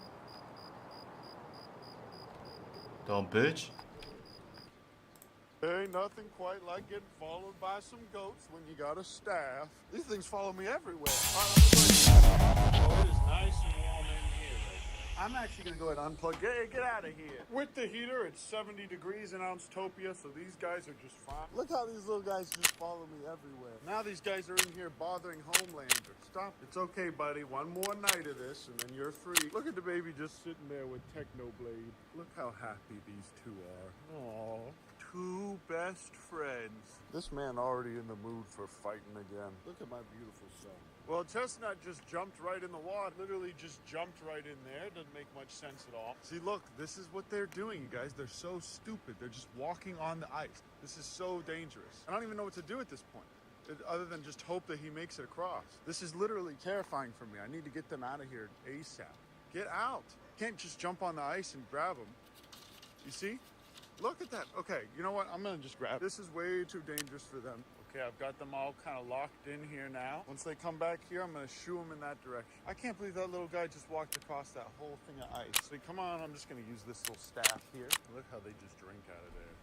Don't bitch. There ain't nothing quite like getting followed by some goats when you got a staff. These things follow me everywhere. Oh, it is nice and warm in here. I'm actually gonna go ahead and unplug. Get out of here. With the heater, it's 70 degrees in Ounce-topia, so these guys are just fine. Look how these little guys just follow me everywhere. Now these guys are in here bothering Homelanders. Stop. It's okay, buddy. One more night of this, and then you're free. Look at the baby just sitting there with Technoblade. Look how happy these two are. Aww. Two best friends. This man already in the mood for fighting again. Look at my beautiful son. Well, Chestnut just jumped right in the water. Literally just jumped right in there. Doesn't make much sense at all. See, look, this is what they're doing, you guys. They're so stupid. They're just walking on the ice. This is so dangerous. I don't even know what to do at this point, other than just hope that he makes it across. This is literally terrifying for me. I need to get them out of here ASAP. Get out. Can't just jump on the ice and grab them. You see? Look at that. Okay, you know what? I'm gonna just grab it. This is way too dangerous for them. Okay, I've got them all kind of locked in here now. Once they come back here, I'm gonna shoo them in that direction. I can't believe that little guy just walked across that whole thing of ice. So come on, I'm just gonna use this little staff here. Look how they just drink out of there.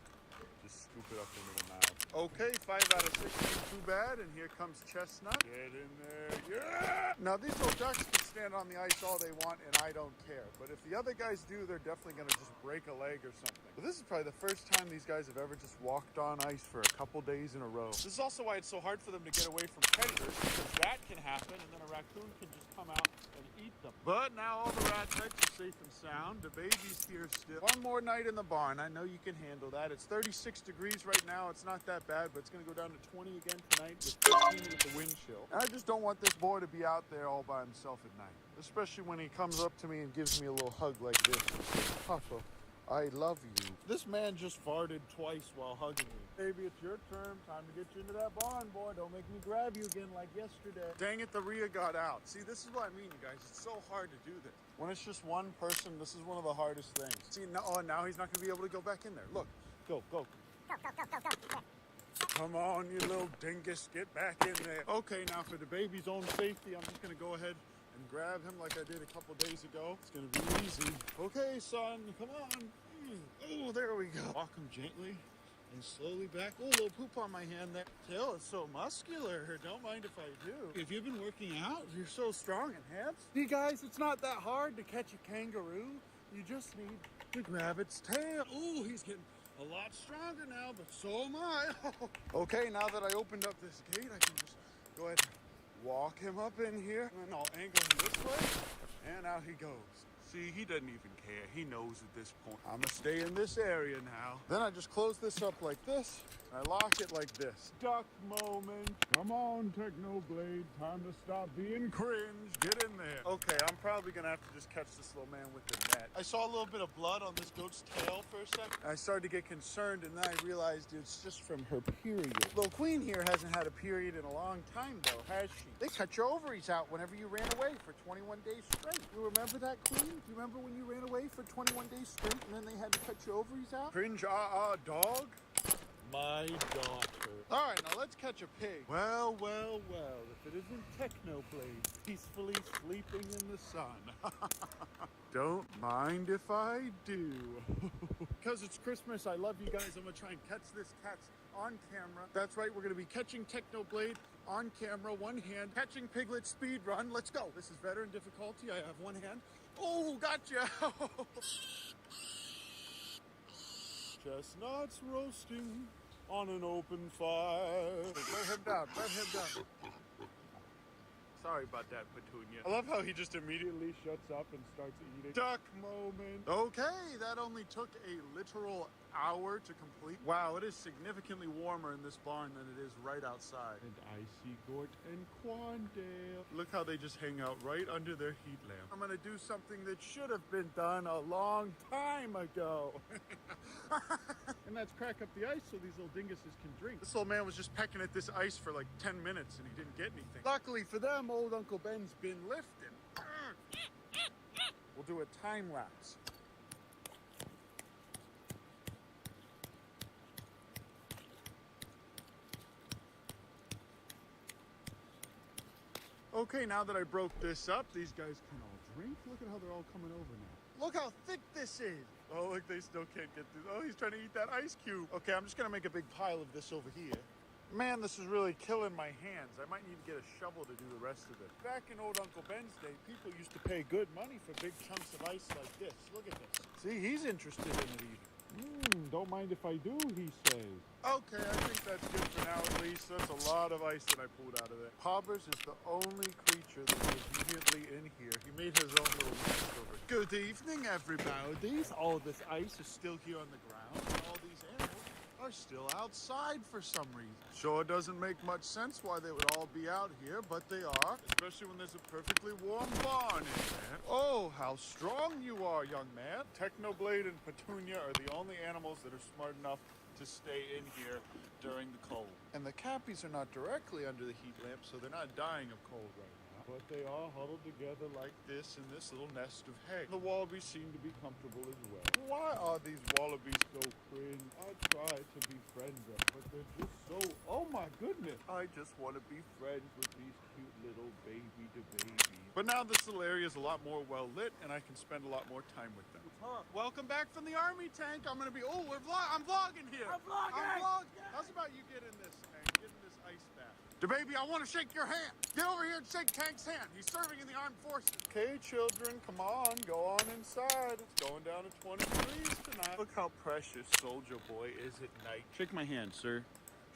Just scoop it up into the mouth. Okay, 5 out of 6 ain't too bad, and here comes Chestnut. Get in there, yeah! Now, these little ducks can stand on the ice all they want, and I don't care. But if the other guys do, they're definitely gonna just break a leg or something. But this is probably the first time these guys have ever just walked on ice for a couple days in a row. This is also why it's so hard for them to get away from predators, because that can happen, and then a raccoon can just come out and eat them. But now all the rat types are safe and sound. The baby's here still. One more night in the barn. I know you can handle that. It's 36 degrees right now. It's not that bad, but it's going to go down to 20 again tonight with 15 with the wind chill. And I just don't want this boy to be out there all by himself at night, especially when he comes up to me and gives me a little hug like this and says, Papa, I love you. This man just farted twice while hugging me. Baby, it's your turn. Time to get you into that barn, boy. Don't make me grab you again like yesterday. Dang it, the Rhea got out. See, this is what I mean, you guys. It's so hard to do this. When it's just one person, this is one of the hardest things. See, now he's not going to be able to go back in there. Look, go. Come on, you little dingus, get back in there. Okay, now for the baby's own safety, I'm just gonna go ahead and grab him like I did a couple days ago. It's gonna be easy. Okay, son, come on. Oh, there we go. Walk him gently and slowly back. Oh, a little poop on my hand there. Tail is so muscular. Don't mind if I do. If you've been working out, you're so strong and handsome. See, guys, it's not that hard to catch a kangaroo. You just need to grab its tail. Oh, he's getting a lot stronger now, but so am I. Okay, now that I opened up this gate, I can just go ahead and walk him up in here, and then I'll angle him this way, and out he goes. See, he doesn't even care. He knows at this point. I'm gonna stay in this area now. Then I just close this up like this, and I lock it like this. Duck moment. Come on, Technoblade. Time to stop being cringe. Get in there. Okay, I'm probably gonna have to just catch this little man with the net. I saw a little bit of blood on this goat's tail for a second. I started to get concerned, and then I realized it's just from her period. Little Queen here hasn't had a period in a long time, though, has she? They cut your ovaries out whenever you ran away for 21 days straight. You remember that, Queen? Do you remember when you ran away for 21 days straight and then they had to cut your ovaries out? Cringe, dog? My daughter. All right, now let's catch a pig. Well, if it isn't Technoblade peacefully sleeping in the sun. Don't mind if I do. Because it's Christmas, I love you guys. I'm gonna try and catch this cat on camera. That's right, we're gonna be catching Technoblade on camera, one hand, catching Piglet speed run. Let's go. This is veteran difficulty. I have one hand. Oh, gotcha. Chestnuts roasting on an open fire. Let him down. Sorry about that, Petunia. I love how he just immediately shuts up and starts eating. Duck moment. Okay, that only took a literal hour to complete. Wow, it is significantly warmer in this barn than it is right outside. And I see Gort and Quandale. Look how they just hang out right under their heat lamp. I'm gonna do something that should have been done a long time ago. And that's crack up the ice so these little dinguses can drink. This little man was just pecking at this ice for like 10 minutes and he didn't get anything. Luckily for them, old Uncle Ben's been lifting. We'll do a time lapse. Okay, now that I broke this up, these guys can all shrink? Look at how they're all coming over now. Look how thick this is. Oh, look, they still can't get through. Oh, he's trying to eat that ice cube. Okay, I'm just gonna make a big pile of this over here. Man, this is really killing my hands. I might need to get a shovel to do the rest of it. Back in old Uncle Ben's day, people used to pay good money for big chunks of ice like this. Look at this. See, he's interested in it even. Don't mind if I do, he says. Okay, I think that's good for now at least. That's a lot of ice that I pulled out of there. Pobbers is the only creature that is immediately in here. He made his own little nest over it. Good evening, everybody. All of this ice is still here on the ground. And all these animals are still outside for some reason. Sure doesn't make much sense why they would all be out here, but they are, especially when there's a perfectly warm barn in there. Oh, how strong you are, young man. Technoblade and Petunia are the only animals that are smart enough to stay in here during the cold. And the cappies are not directly under the heat lamp, so they're not dying of cold right now. But they are huddled together like this in this little nest of hay. The wallabies seem to be comfortable as well. Why are these wallabies so cringe? I try to be friends them, but they're just so... Oh my goodness! I just want to be friends with these cute little babies. But now this little area is a lot more well lit, and I can spend a lot more time with them. Welcome back from the army tank. I'm gonna be... Oh, I'm vlogging here. I'm vlogging. How's about you get in this tank? Get in this ice bath. DeBaby, I want to shake your hand. Get over here and shake Tank's hand. He's serving in the armed forces. Okay, children, come on. Go on inside. It's going down to 20 degrees tonight. Look how precious Soldier Boy is at night. Shake my hand, sir.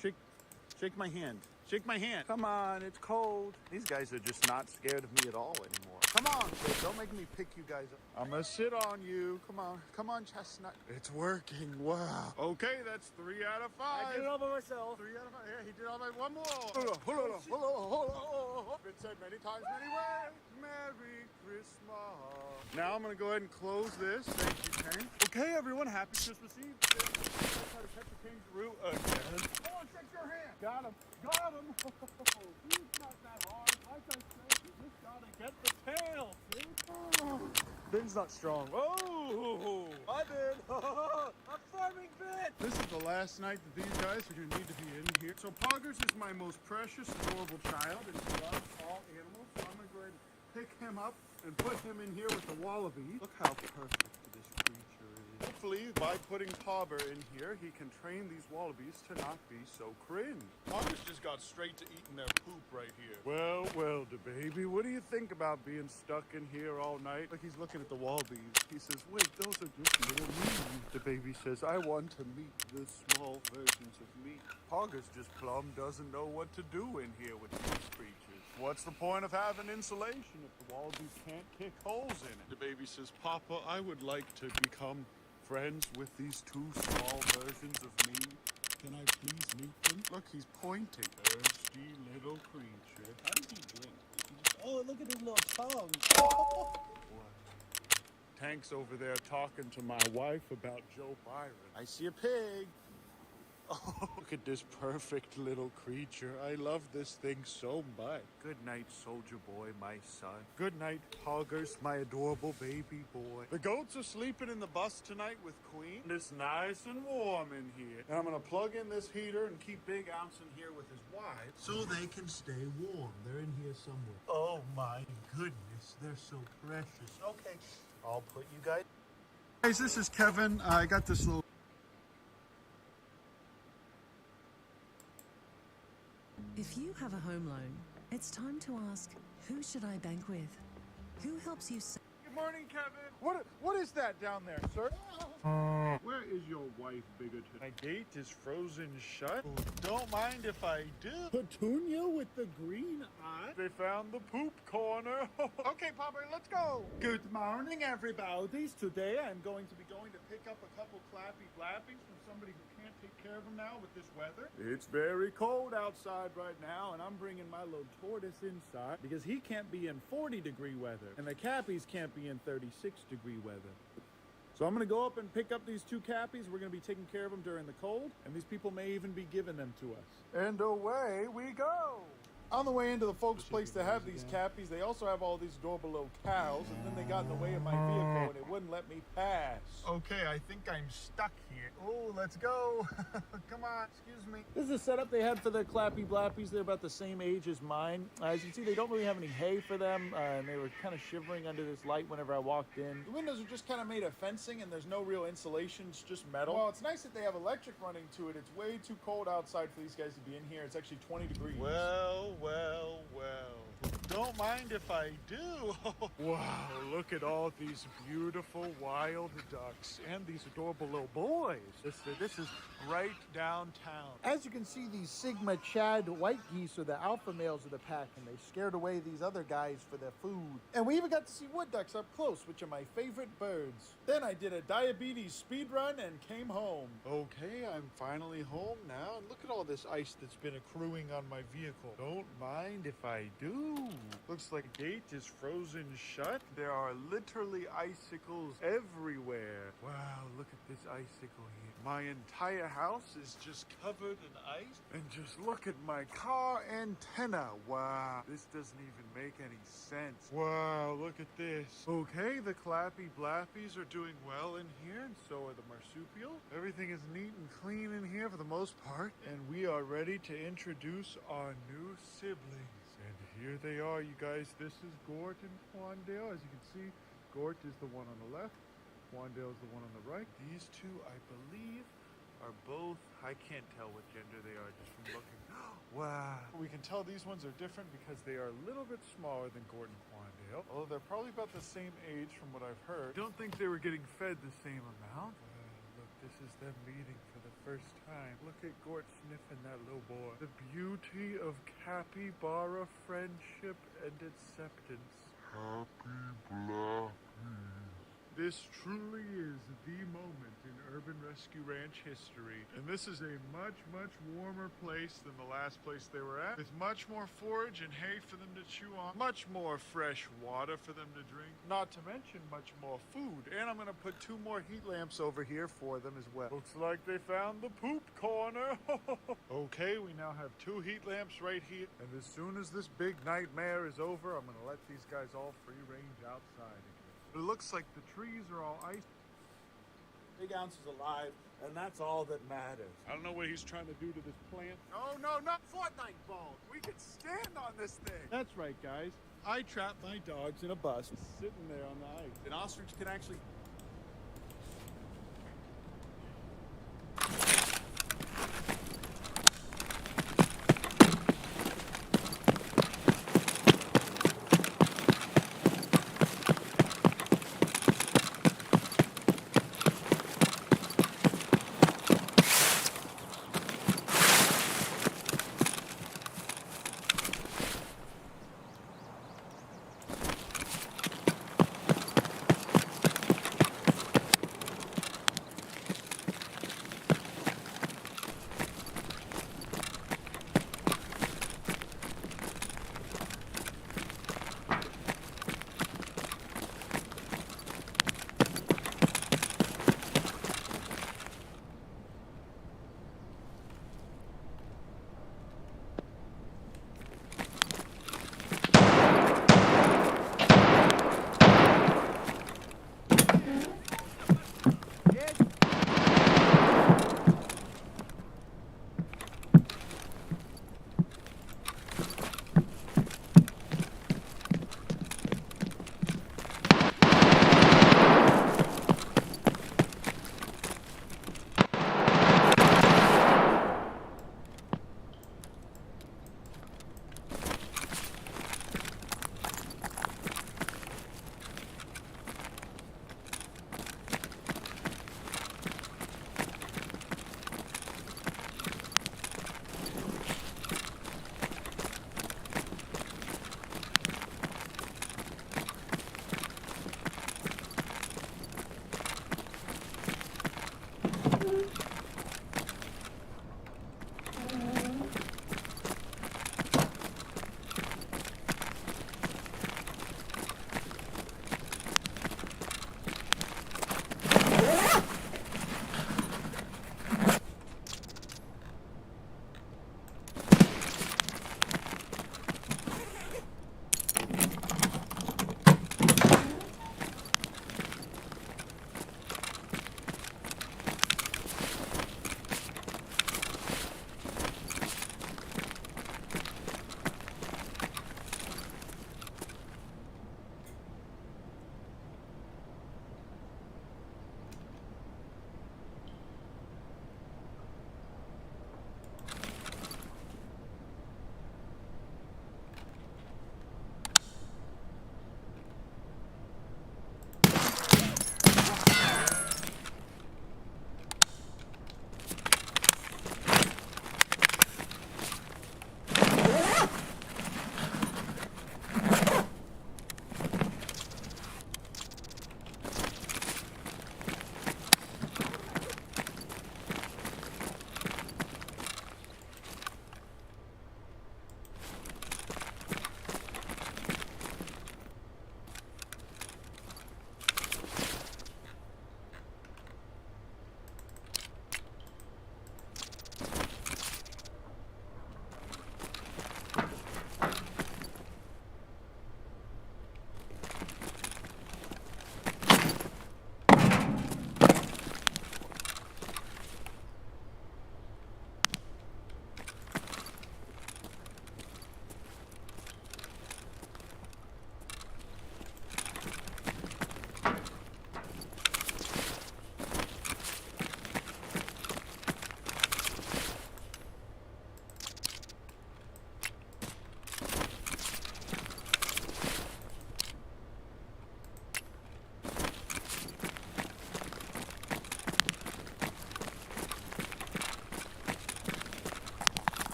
Shake my hand. Shake my hand. Come on, it's cold. These guys are just not scared of me at all anymore. Come on, kid. Don't make me pick you guys up. I'm gonna sit on you. Come on. Come on, Chestnut. It's working. Wow. Okay, that's 3 out of 5. I did it all by myself. 3 out of 5. Yeah, he did all by one more. Hold on. Been said many times, many ways. Merry Christmas. Now I'm gonna go ahead and close this. Thank you, Tank. Okay, everyone. Happy Christmas Eve. I'll try to catch a kangaroo again. Come on, shake your hand. Got him. He's not that hard. Like I said, you just gotta get the tail, see? Oh. Ben's not strong. Oh, I did. I'm farming Ben. This is the last night that these guys are gonna need to be in here. So Poggers is my most precious, adorable child, and he loves all animals. So I'm gonna go ahead and pick him up and put him in here with the wallaby. Look how perfect this creature is. Hopefully, by putting Pobber in here, he can train these wallabies to not be so cringe. Pobber's just got straight to eating their poop right here. Well, DeBaby, what do you think about being stuck in here all night? Like he's looking at the wallabies. He says, wait, those are just little me. DeBaby says, I want to meet the small versions of me. Poggers just plumb doesn't know what to do in here with these creatures. What's the point of having insulation if the wallabies can't kick holes in it? DeBaby says, Papa, I would like to become friends with these 2 small versions of me. Can I please meet them? Look, he's pointing. Thirsty little creature. How does he blink? Oh, look at his little tongue. What? Tank's over there talking to my wife about Joe Byron. I see a pig. Oh, look at this perfect little creature. I love this thing so much. Good night, Soldier Boy, my son. Good night, Poggers, my adorable baby boy. The goats are sleeping in the bus tonight with Queen. It's nice and warm in here. And I'm gonna plug in this heater and keep Big Ounce in here with his wife so they can stay warm. They're in here somewhere. Oh my goodness, they're so precious. Okay, I'll put you guys... Guys, this is Kevin. I got this little... If you have a home loan, it's time to ask, who should I bank with? Who helps you save? Good morning, Kevin. What is that down there, sir? Where is your wife, bigoted? My gate is frozen shut. Oh, don't mind if I do. Petunia with the green eye. They found the poop corner. Okay, Papa, let's go. Good morning, everybody. Today I'm going to be going to pick up a couple clappy flappies from somebody who can't take care of them now with this weather. It's very cold outside right now, and I'm bringing my little tortoise inside because he can't be in 40-degree weather, and the cappies can't be in 36-degree weather. So I'm going to go up and pick up these 2 cappies. We're going to be taking care of them during the cold, and these people may even be giving them to us. And away we go. On the way into the folks' place to have these cappies, they also have all these adorable little cows, and then they got in the way of my vehicle and it wouldn't let me pass. Okay, I think I'm stuck here. Oh, let's go. Come on, excuse me. This is the setup they had for their Clappy Blappies. They're about the same age as mine. As you can see, they don't really have any hay for them, and they were kind of shivering under this light whenever I walked in. The windows are just kind of made of fencing, and there's no real insulation. It's just metal. Well, it's nice that they have electric running to it. It's way too cold outside for these guys to be in here. It's actually 20 degrees. Well. Don't mind if I do. Wow, look at all these beautiful wild ducks and these adorable little boys. This is right downtown. As you can see, these Sigma Chad white geese are the alpha males of the pack, and they scared away these other guys for their food. And we even got to see wood ducks up close, which are my favorite birds. Then I did a diabetes speed run and came home. Okay, I'm finally home now, and look at all this ice that's been accruing on my vehicle. Don't mind if I do. Looks like the gate is frozen shut. There are literally icicles everywhere. Wow, look at this icicle here. My entire house is just covered in ice. And just look at my car antenna. Wow, this doesn't even make any sense. Wow, look at this. Okay, the Clappy Blappies are doing well in here, and so are the marsupials. Everything is neat and clean in here for the most part. And we are ready to introduce our new siblings. And here they are, you guys. This is Gort and Quandale. As you can see, Gort is the one on the left. Quandale is the one on the right. These two, I believe, are both, I can't tell what gender they are just from looking. Wow. We can tell these ones are different because they are a little bit smaller than Gort and Quandale. Although they're probably about the same age from what I've heard. Don't think they were getting fed the same amount. Look, this is them meeting for the first time. Look at Gort sniffing that little boy. The beauty of capybara friendship and acceptance. Capybara. This truly is the moment in Urban Rescue Ranch history. And this is a much, much warmer place than the last place they were at. With much more forage and hay for them to chew on. Much more fresh water for them to drink. Not to mention much more food. And I'm going to put 2 more heat lamps over here for them as well. Looks like they found the poop corner. Okay, we now have 2 heat lamps right here. And as soon as this big nightmare is over, I'm going to let these guys all free range outside again. It looks like the trees are all ice. Big Ounce is alive, and that's all that matters. I don't know what he's trying to do to this plant. No, not Fortnite balls. We can stand on this thing. That's right, guys. I trapped my dogs in a bus sitting there on the ice. An ostrich can actually...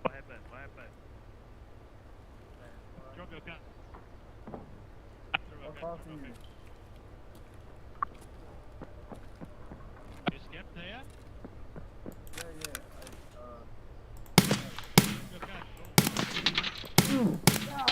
What happened? What happened? Drop your gun. Drop your gun. Drop your gun. You scared there? Yeah. Drop your gun. Go.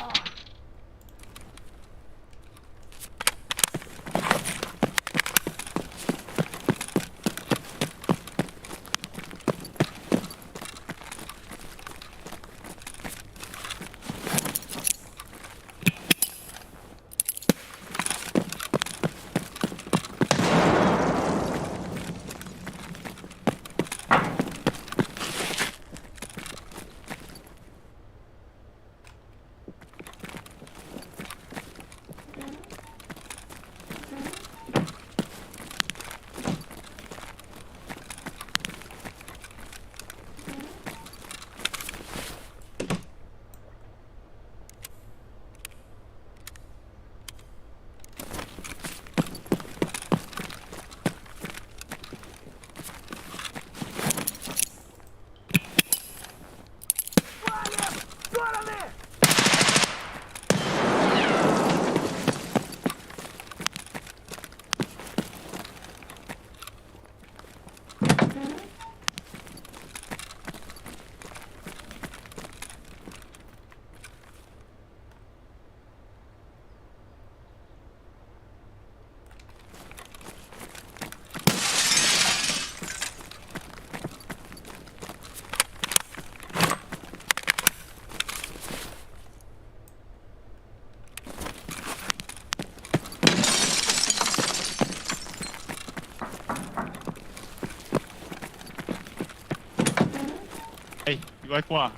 哎，你外挂，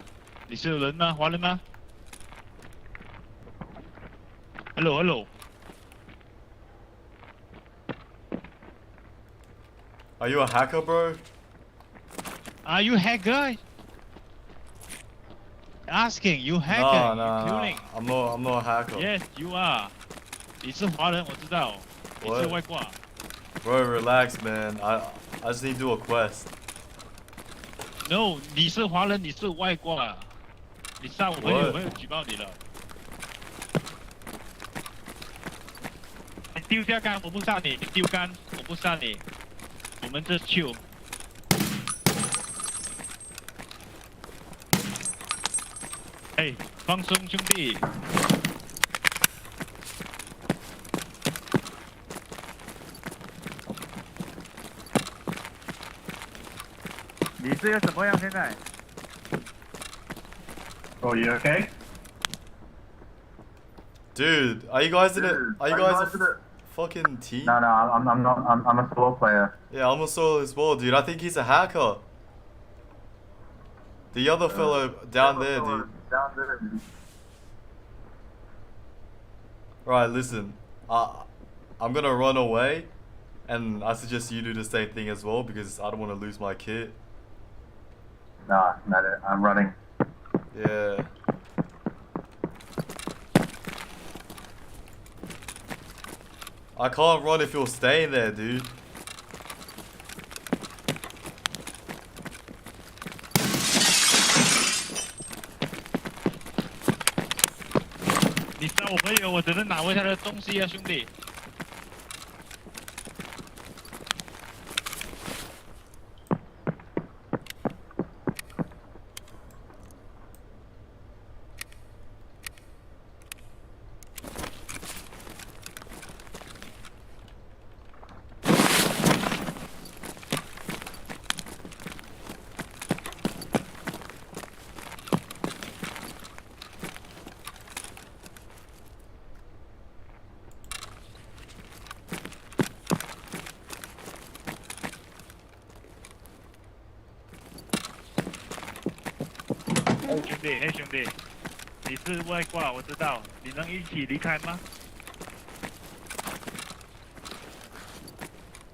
你是人吗？华人吗 ？Hello。 Are you a hacker, bro? Are you hacker? Asking you hacker? No, You killing? I'm not a hacker. Yes, you are. 你是华人，我知道。你是外挂。Bro, relax, man. I just need to do a quest. No， 你是华人，你是外挂。你杀我朋友，我会举报你了。你丢掉杆，我不杀你；你丢杆，我不杀你。我们这球。哎，放松，兄弟。你这个怎么样？现在 Oh, you okay? Dude, are you guys in it? Are you guys a fucking team? No, I'm not. I'm a solo player. Yeah, I'm a solo as well, dude. I think he's a hacker. The other fellow down there, dude. Right, listen. I'm gonna run away, and I suggest you do the same thing as well because I don't want to lose my kit. Nah, not it. I'm running. Yeah. I can't run if you're staying there, dude. 我朋友，我只能拿回他的东西啊，兄弟。兄弟，哎兄弟，你是外挂，我知道，你能一起离开吗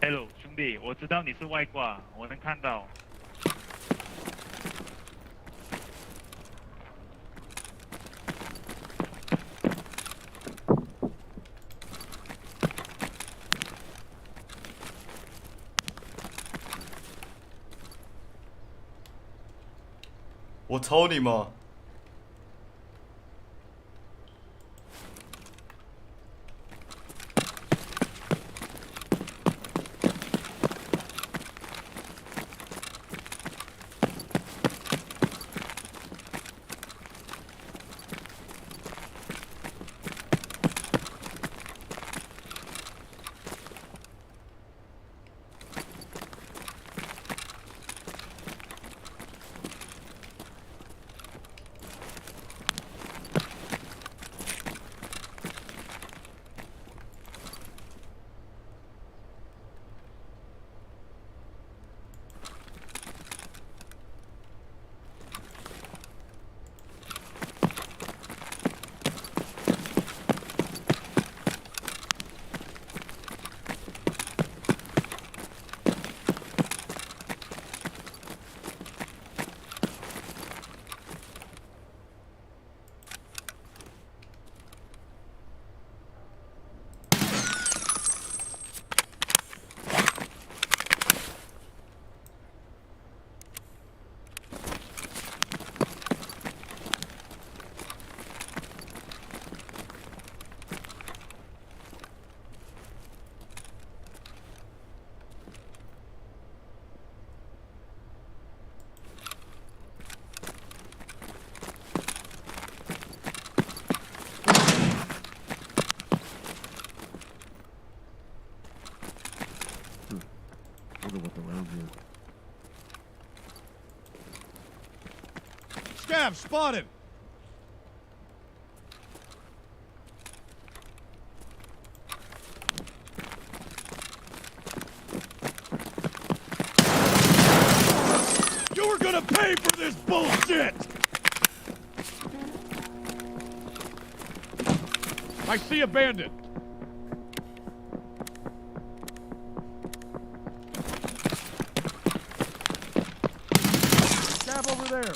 ？Hello， 兄弟，我知道你是外挂，我能看到。我抽你吗？Scav spotted! You were gonna pay for this bullshit! I see a bandit. Scav over there.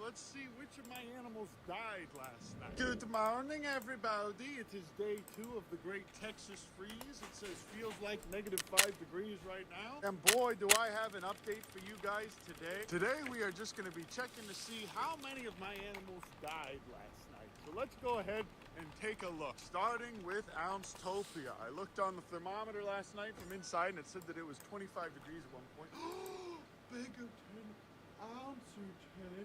Let's see which of my animals died last night. Good morning, everybody. It is day 2 of the Great Texas Freeze. It says feels like -5 degrees right now. And boy, do I have an update for you guys today. Today we are just going to be checking to see how many of my animals died last night. So let's go ahead and take a look. Starting with Ounce-topia. I looked on the thermometer last night from inside and it said that it was 25 degrees at one point. Bigger Ounce-topia.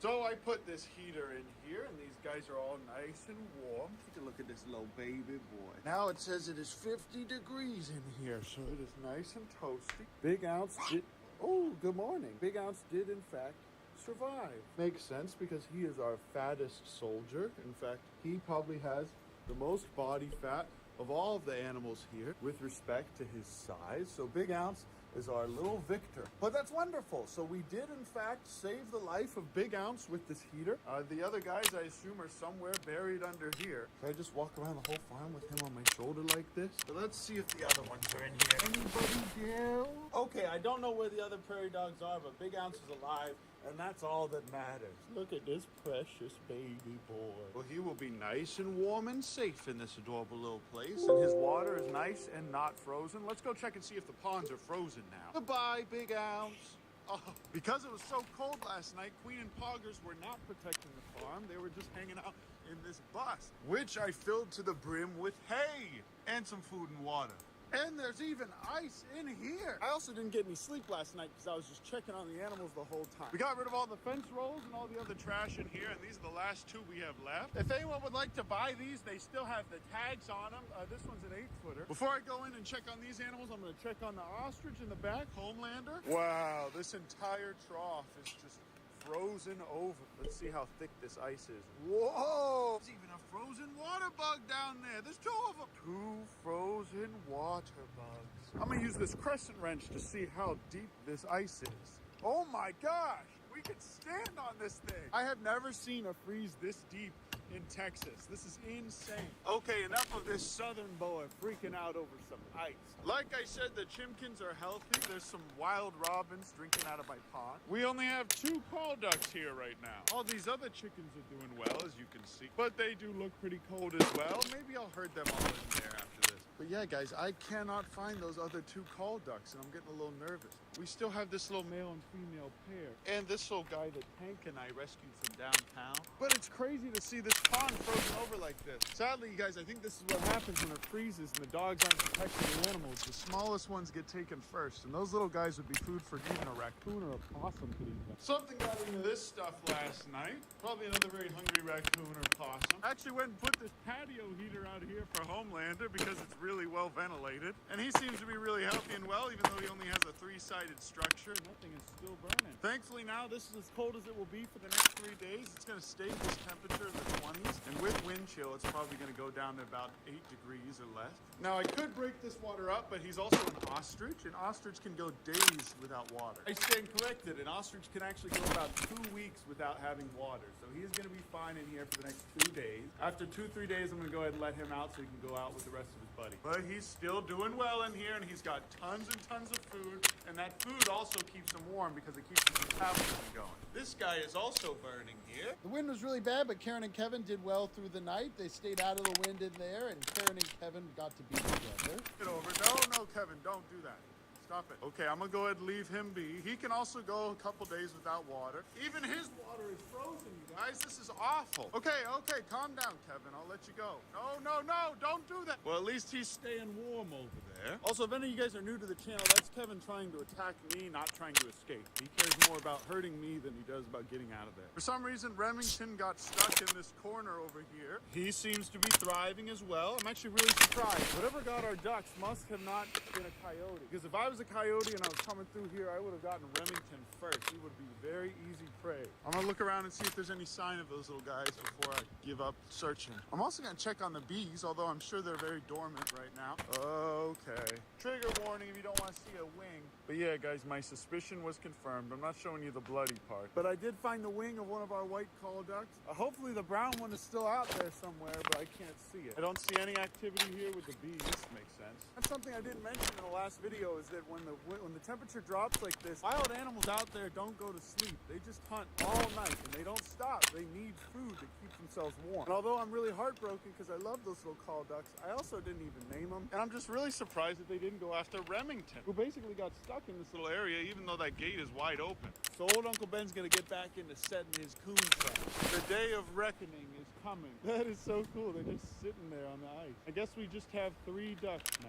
So I put this heater in here, and these guys are all nice and warm. Take a look at this little baby boy. Now it says it is 50 degrees in here, so it is nice and toasty. Big Ounce did... Oh, good morning. Big Ounce did, in fact, survive. Makes sense, because he is our fattest soldier. In fact, he probably has the most body fat of all of the animals here with respect to his size. So Big Ounce is our little victor. But that's wonderful. So we did, in fact, save the life of Big Ounce with this heater. The other guys, I assume, are somewhere buried under here. Can I just walk around the whole farm with him on my shoulder like this? So let's see if the other ones are in here. Anybody down? Okay, I don't know where the other prairie dogs are, but Big Ounce is alive, and that's all that matters. Look at this precious baby boy. Well, he will be nice and warm and safe in this adorable little place, and his water is nice and not frozen. Let's go check and see if the ponds are frozen now. Goodbye, Big Ounce. Oh, because it was so cold last night, Queen and Poggers were not protecting the farm. They were just hanging out in this bus, which I filled to the brim with hay and some food and water. And there's even ice in here. I also didn't get any sleep last night because I was just checking on the animals the whole time. We got rid of all the fence rolls and all the other trash in here, and these are the last 2 we have left. If anyone would like to buy these, they still have the tags on them. This one's an 8-footer. Before I go in and check on these animals, I'm going to check on the ostrich in the back, Homelander. Wow, this entire trough is just frozen over. Let's see how thick this ice is. Whoa! There's even a frozen water bug down there. There's 2 of them. 2 frozen water bugs. I'm gonna use this crescent wrench to see how deep this ice is. Oh my gosh! We can stand on this thing. I have never seen a freeze this deep in Texas. This is insane. Okay, enough of this southern boa freaking out over some ice. Like I said, the chimkins are healthy. There's some wild robins drinking out of my pond. We only have 2 call ducks here right now. All these other chickens are doing well, as you can see. But they do look pretty cold as well. Maybe I'll herd them all in there after this. But yeah, guys, I cannot find those other 2 call ducks, and I'm getting a little nervous. We still have this little male and female pair. And this little guy that Hank and I rescued from downtown. But it's crazy to see this pond frozen over like this. Sadly, you guys, I think this is what happens when it freezes and the dogs aren't protecting the animals. The smallest ones get taken first, and those little guys would be food for even a raccoon or a possum could eat them. Something got into this stuff last night. Probably another very hungry raccoon or possum. I actually went and put this patio heater out here for Homelander because it's really well ventilated. And he seems to be really healthy and well, even though he only has a 3-sided structure. Nothing is still burning. Thankfully now this is as cold as it will be for the next 3 days. It's going to stay this temperature in the 20s. And with wind chill, it's probably going to go down to about 8 degrees or less. Now I could break this water up, but he's also an ostrich. An ostrich can go days without water. I stand corrected. An ostrich can actually go about 2 weeks without having water. So he is going to be fine in here for the next 2 days. After 2-3 days, I'm going to go ahead and let him out so he can go out with the rest of his buddy. But he's still doing well in here, and he's got tons and tons of food. And that food also keeps him warm because it keeps his metabolism going. This guy is also burning here. The wind was really bad, but Karen and Kevin did well through the night. They stayed out of the wind in there, and Karen and Kevin got to be together. Get over. No, Kevin, don't do that. Stop it. Okay, I'm gonna go ahead and leave him be. He can also go a couple days without water. Even his water is frozen, you guys. This is awful. Okay, calm down, Kevin. I'll let you go. No, don't do that. Well, at least he's staying warm over there. Also, if any of you guys are new to the channel, that's Kevin trying to attack me, not trying to escape. He cares more about about hurting me than he does about getting out of there. For some reason, Remington got stuck in this corner over here. He seems to be thriving as well. I'm actually really surprised. Whatever got our ducks must have not been a coyote. Because if I was a coyote and I was coming through here, I would have gotten Remington first. He would be very easy prey. I'm gonna look around and see if there's any sign of those little guys before I give up searching. I'm also gonna check on the bees, although I'm sure they're very dormant right now. Okay. Trigger warning if you don't want to see a wing. But yeah, guys, my suspicion was confirmed. I'm not showing you the bloody part. But I did find the wing of one of our white call ducks. Hopefully the brown one is still out there somewhere, but I can't see it. I don't see any activity here with the bees. Makes sense. That's something I didn't mention in the last video, is that when the temperature drops like this, wild animals out there don't go to sleep. They just hunt all night and they don't stop. They need food to keep themselves warm. And although I'm really heartbroken because I love those little call ducks, I also didn't even name them. And I'm just really surprised that they didn't go after Remington, who basically got stuck in this little area even though that gate is wide open. So old Uncle Ben's gonna get back into setting his coon trap. The day of reckoning is coming. That is so cool. They're just sitting there on the ice. I guess we just have 3 ducks now.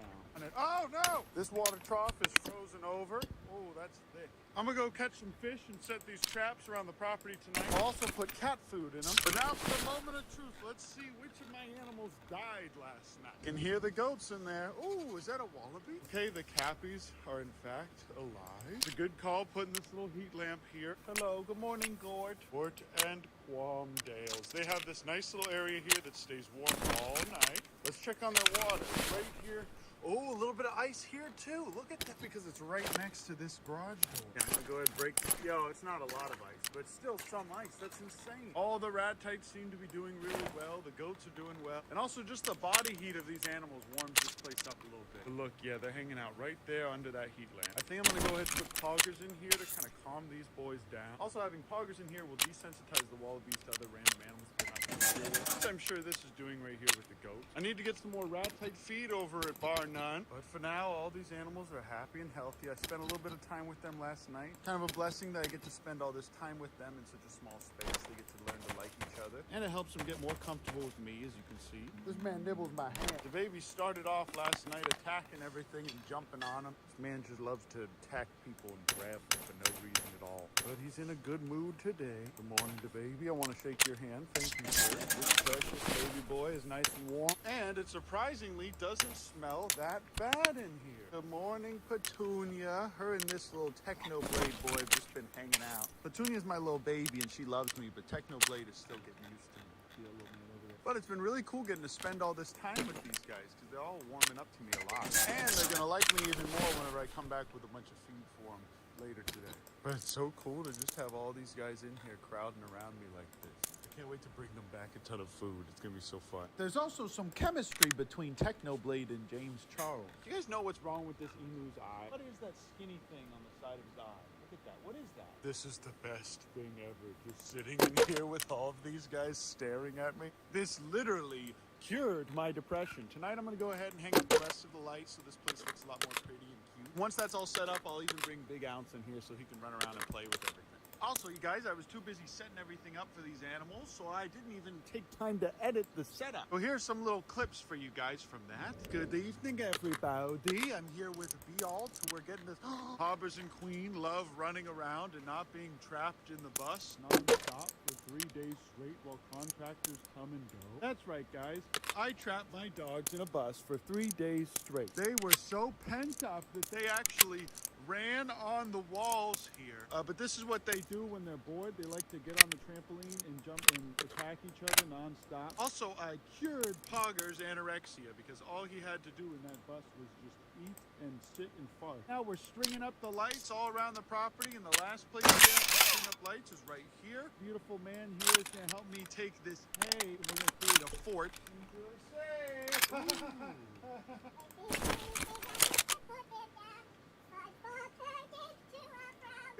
Oh no! This water trough is frozen over. Oh, that's thick. I'm gonna go catch some fish and set these traps around the property tonight. I'll also put cat food in them. But now for the moment of truth, let's see which of my animals died last night. Can hear the goats in there. Oh, is that a wallaby? Okay, the cappies are in fact alive. It's a good call putting this little heat lamp here. Hello, good morning, Gort. Gort and Quamdales. They have this nice little area here that stays warm all night. Let's check on their water. Right here. Oh, a little bit of ice here too. Look at that, because it's right next to this garage door. Yeah, I'm gonna go ahead and break. Yo, it's not a lot of ice, but still some ice. That's insane. All the rat types seem to be doing really well. The goats are doing well. And also just the body heat of these animals warms this place up a little bit. But look, yeah, they're hanging out right there under that heat lamp. I think I'm gonna go ahead and put poggers in here to kind of calm these boys down. Also, having poggers in here will desensitize the wallabies to other random animals they're not going to deal with. I'm sure this is doing right here with the goats. I need to get some more rat type feed over at Bar None. But for now, all these animals are happy and healthy. I spent a little bit of time with them last night. Kind of a blessing that I get to spend all this time with them in such a small space. They get to learn to like each other. And it helps them get more comfortable with me, as you can see. This man nibbles my hand. The baby started off last night attacking everything and jumping on them. This man just loves to attack people and grab them for no reason at all. But he's in a good mood today. Good morning, the baby. I want to shake your hand. Thank you, sir. This precious baby boy is nice and warm. And it surprisingly doesn't smell that bad in here. Good morning, Petunia. Her and this little Technoblade boy have just been hanging out. Petunia's my little baby and she loves me, but Technoblade is still getting used to me. See that little man over there? But it's been really cool getting to spend all this time with these guys because they're all warming up to me a lot. And they're going to like me even more whenever I come back with a bunch of feed for them later today. But it's so cool to just have all these guys in here crowding around me like this. Can't wait to bring them back a ton of food. It's gonna be so fun. There's also some chemistry between Technoblade and James Charles. Do you guys know what's wrong with this emu's eye? What is that skinny thing on the side of his eye? Look at that. What is that? This is the best thing ever. Just sitting in here with all of these guys staring at me. This literally cured my depression. Tonight I'm gonna go ahead and hang up the rest of the lights so this place looks a lot more pretty and cute. Once that's all set up, I'll even bring Big Ounce in here so he can run around and play with everything. Also, you guys, I was too busy setting everything up for these animals, so I didn't even take time to edit the setup. So here's some little clips for you guys from that. Good evening, everybody. I'm here with Bealt. We're getting this Hobbers and Queen love running around and not being trapped in the bus non-stop for 3 days straight while contractors come and go. That's right, guys. I trapped my dogs in a bus for 3 days straight. They were so pent up that they actually ran on the walls here. But this is what they do when they're bored. They like to get on the trampoline and jump and attack each other non-stop. Also, I cured Pogger's anorexia because all he had to do in that bus was just eat and sit and fart. Now we're stringing up the lights all around the property, and the last place we have to string up lights is right here. Beautiful man here is going to help me take this hay, and we're going to create a fort.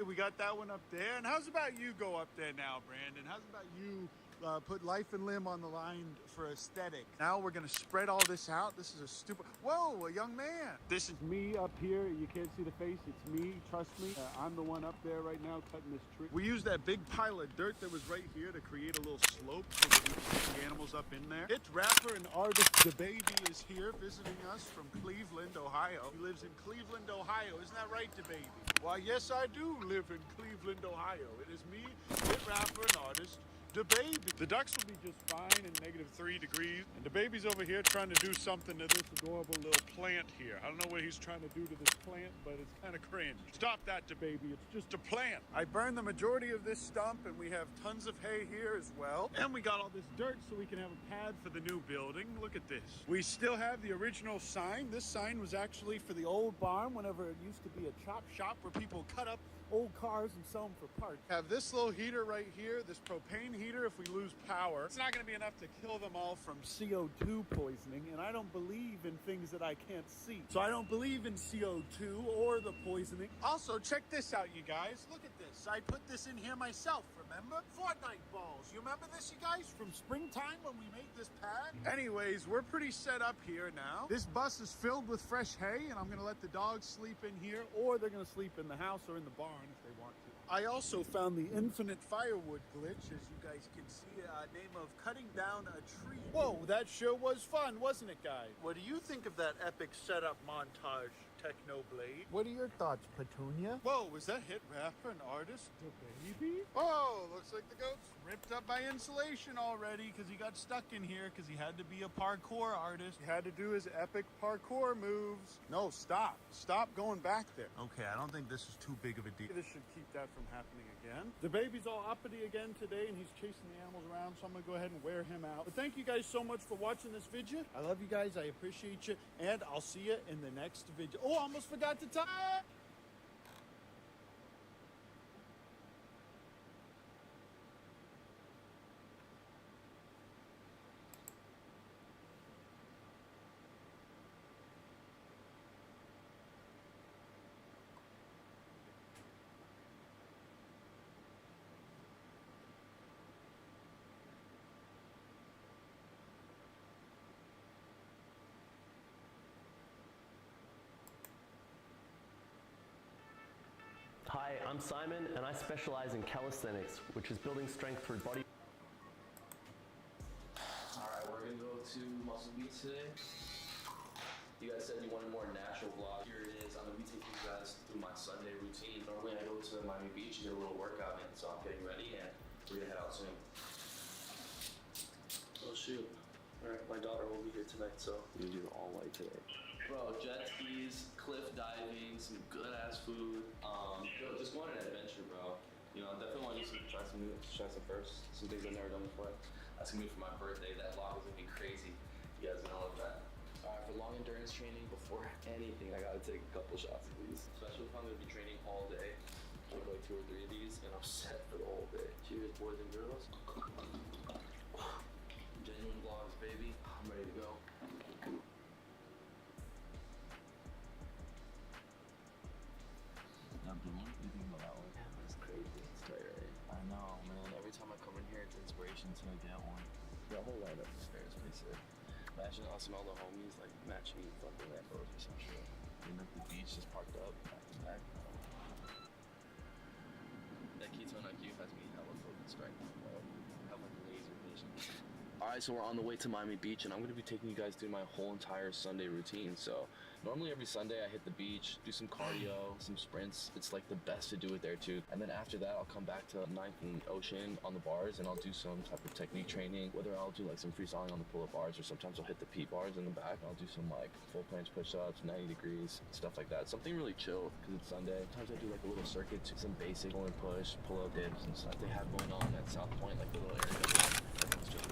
We got that one up there. And how's about you go up there now, Brandon? How's about you put life and limb on the line for aesthetic? Now we're going to spread all this out. This is a stupid... Whoa, a young man. This is me up here. You can't see the face. It's me. Trust me. I'm the one up there right now cutting this tree. We used that big pile of dirt that was right here to create a little slope so that we can get the animals up in there. It's rapper and artist DaBaby is here visiting us from Cleveland, Ohio. He lives in Cleveland, Ohio. Isn't that right, DaBaby? Why, yes, I do live in Cleveland, Ohio. It is me, hit rapper and artist, the baby. The ducks will be just fine in -3 degrees, and the baby's over here trying to do something to this adorable little plant here. I don't know what he's trying to do to this plant, but it's kind of cringe. Stop that, the baby. It's just a plant. I burned the majority of this stump, and we have tons of hay here as well. And we got all this dirt so we can have a pad for the new building. Look at this. We still have the original sign. This sign was actually for the old barn whenever it used to be a chop shop where people cut up old cars and sell them for parts. Have this little heater right here, this propane heater. If we lose power, it's not going to be enough to kill them all from CO2 poisoning, and I don't believe in things that I can't see. So I don't believe in CO2 or the poisoning. Also, check this out, you guys. Look at this. I put this in here myself, remember? Fortnite balls. You remember this, you guys? From springtime when we made this pad? Anyways, we're pretty set up here now. This bus is filled with fresh hay, and I'm going to let the dogs sleep in here, or they're going to sleep in the house or in the barn if they want to. I also found the infinite firewood glitch, as you guys can see, name of cutting down a tree. Whoa, that sure was fun, wasn't it, guys? What do you think of that epic setup montage, Technoblade? What are your thoughts, Petunia? Whoa, was that hit rapper and artist, the baby? Oh, looks like the goat's ripped up by insulation already because he got stuck in here because he had to be a parkour artist. He had to do his epic parkour moves. No, stop. Stop going back there. Okay, I don't think this is too big of a deal. This should keep that from happening again. The baby's all uppity again today, and he's chasing the animals around, so I'm going to go ahead and wear him out. But thank you guys so much for watching this video. I love you guys. I appreciate you, and I'll see you in the next video. Oh, I almost forgot to tell. Hi, I'm Simon, and I specialize in calisthenics, which is building strength through body. Alright, we're gonna go to Muscle Beach today. You guys said you wanted more natural vlog. Here it is. I'm gonna be taking you guys through my Sunday routine. Normally I go to Miami Beach and get a little workout in, so I'm getting ready and we're gonna head out soon. Oh shoot. Alright, my daughter will be here tonight, so we do all white today. Bro, jet skis, cliff diving, some good ass food. Just go on an adventure, bro. You know, I definitely want to try some first, some things I've never done before. That's gonna be for my birthday. That vlog is gonna be crazy. You guys gonna love that. Alright, for long endurance training, before anything, I gotta take a couple shots of these. Especially if I'm gonna be training all day. I'll do like 2 or 3 of these, and I'm set for the whole day. Cheers, boys and girls. Genuine vlogs, baby. I'm ready to go. That's crazy. It's tight, right? I know, man. Every time I come in here, it's inspiration to get one. The whole lineup is fair. It's pretty sick. Imagine I'll smell the homies like matching fucking Lambos or some shit. And at the beach just parked up, back to back. That ketone IQ has me hella focused right now, bro. I have like laser vision. Alright, so we're on the way to Miami Beach, and I'm gonna be taking you guys through my whole entire Sunday routine. So normally every Sunday I hit the beach, do some cardio, some sprints. It's like the best to do it there too. And then after that, I'll come back to 9th and Ocean on the bars, and I'll do some type of technique training. Whether I'll do like some freestyling on the pull-up bars, or sometimes I'll hit the P bars in the back. I'll do some like full planche push-ups, 90 degrees, stuff like that. Something really chill because it's Sunday. Sometimes I do like a little circuit, some basic pull and push, pull-up dips and stuff they have going on at South Point, like the little area. Everyone's chilling.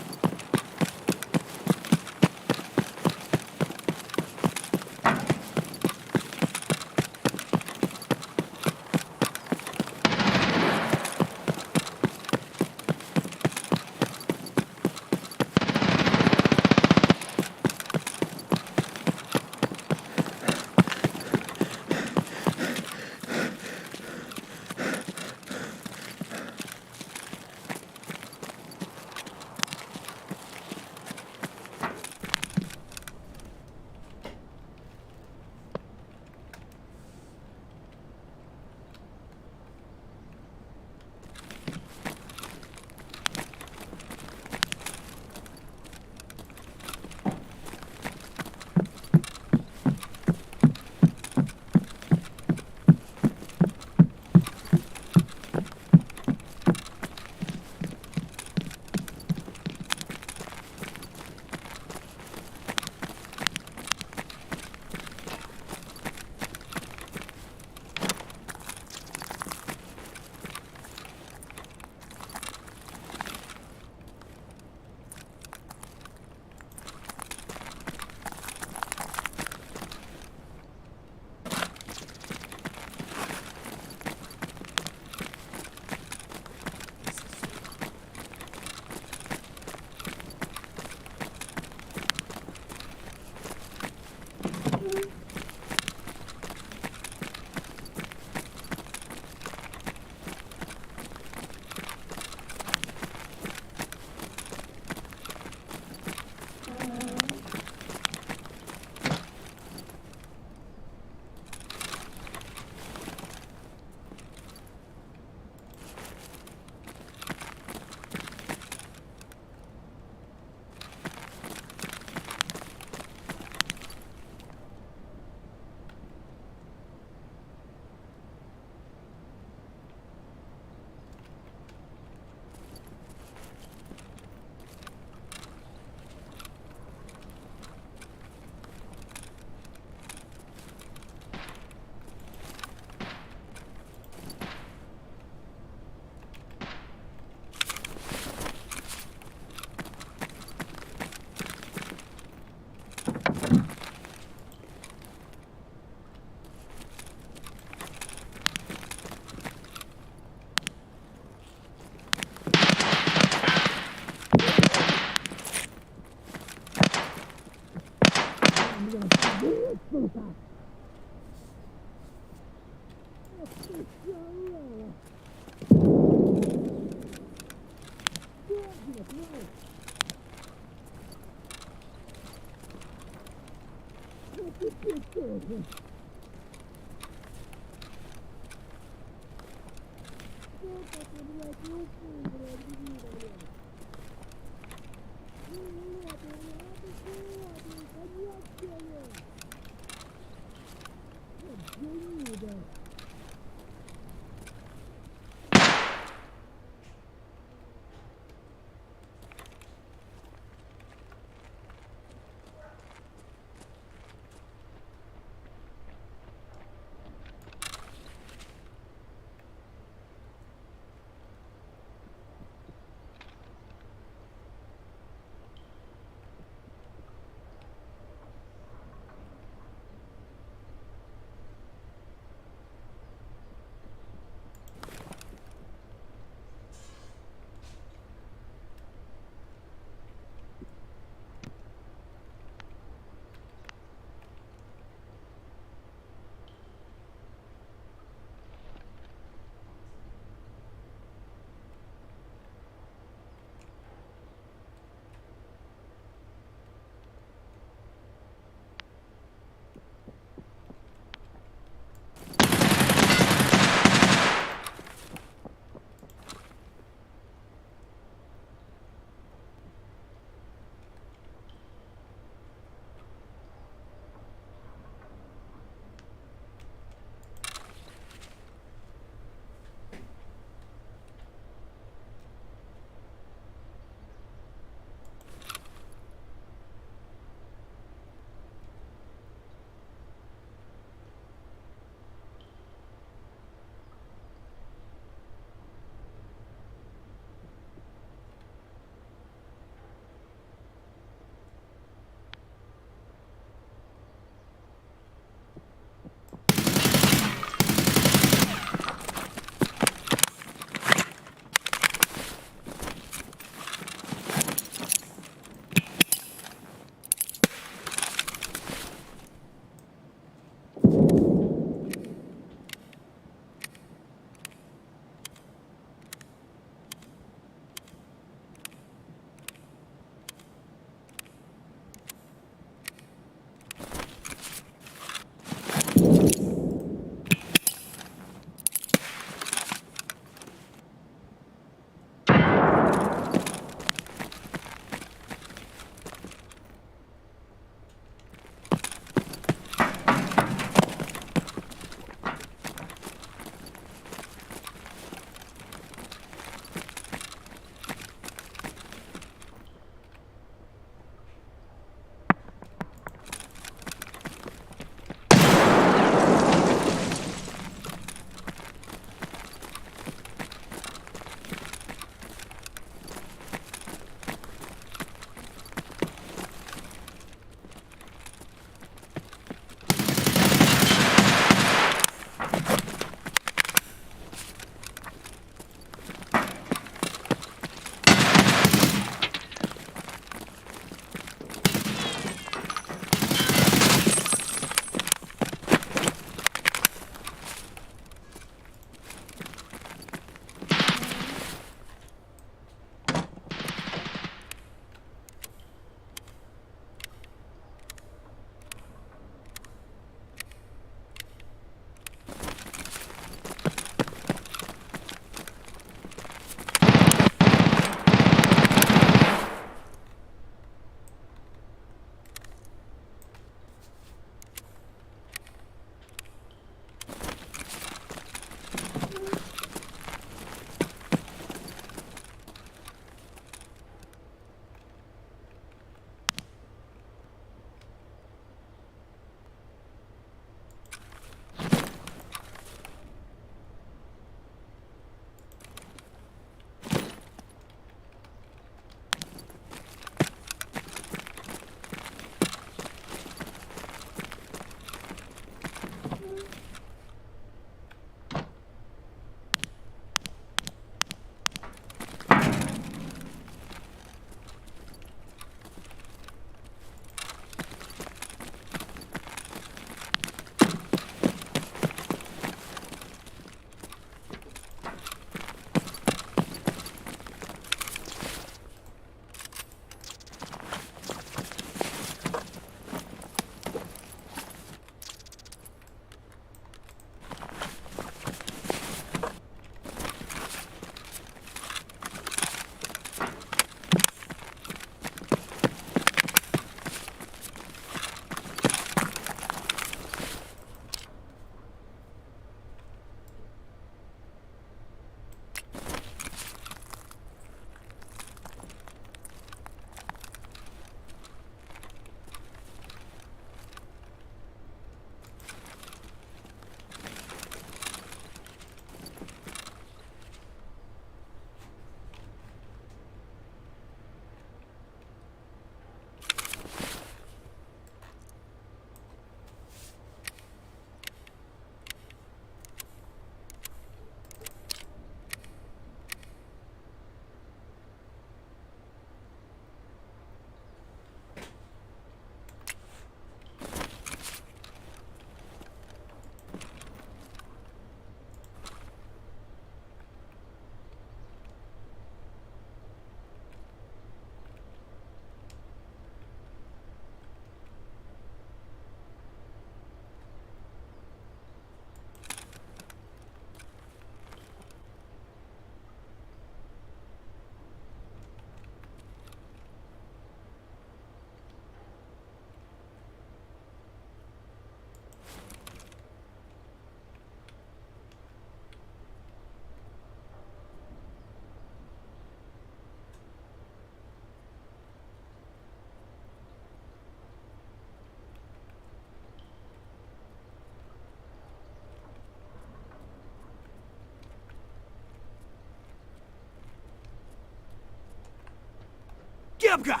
Кепка!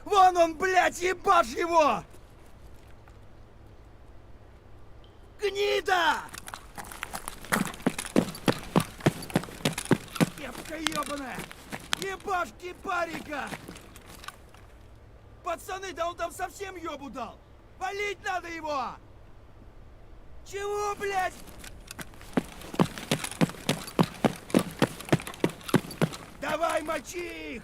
Вон он, блядь, ебашь его! Гнида! Кепка ебаная! Ебашь кипарика! Пацаны, да он там совсем ебу дал! Валить надо его! Чего, блядь? Давай, мочи их!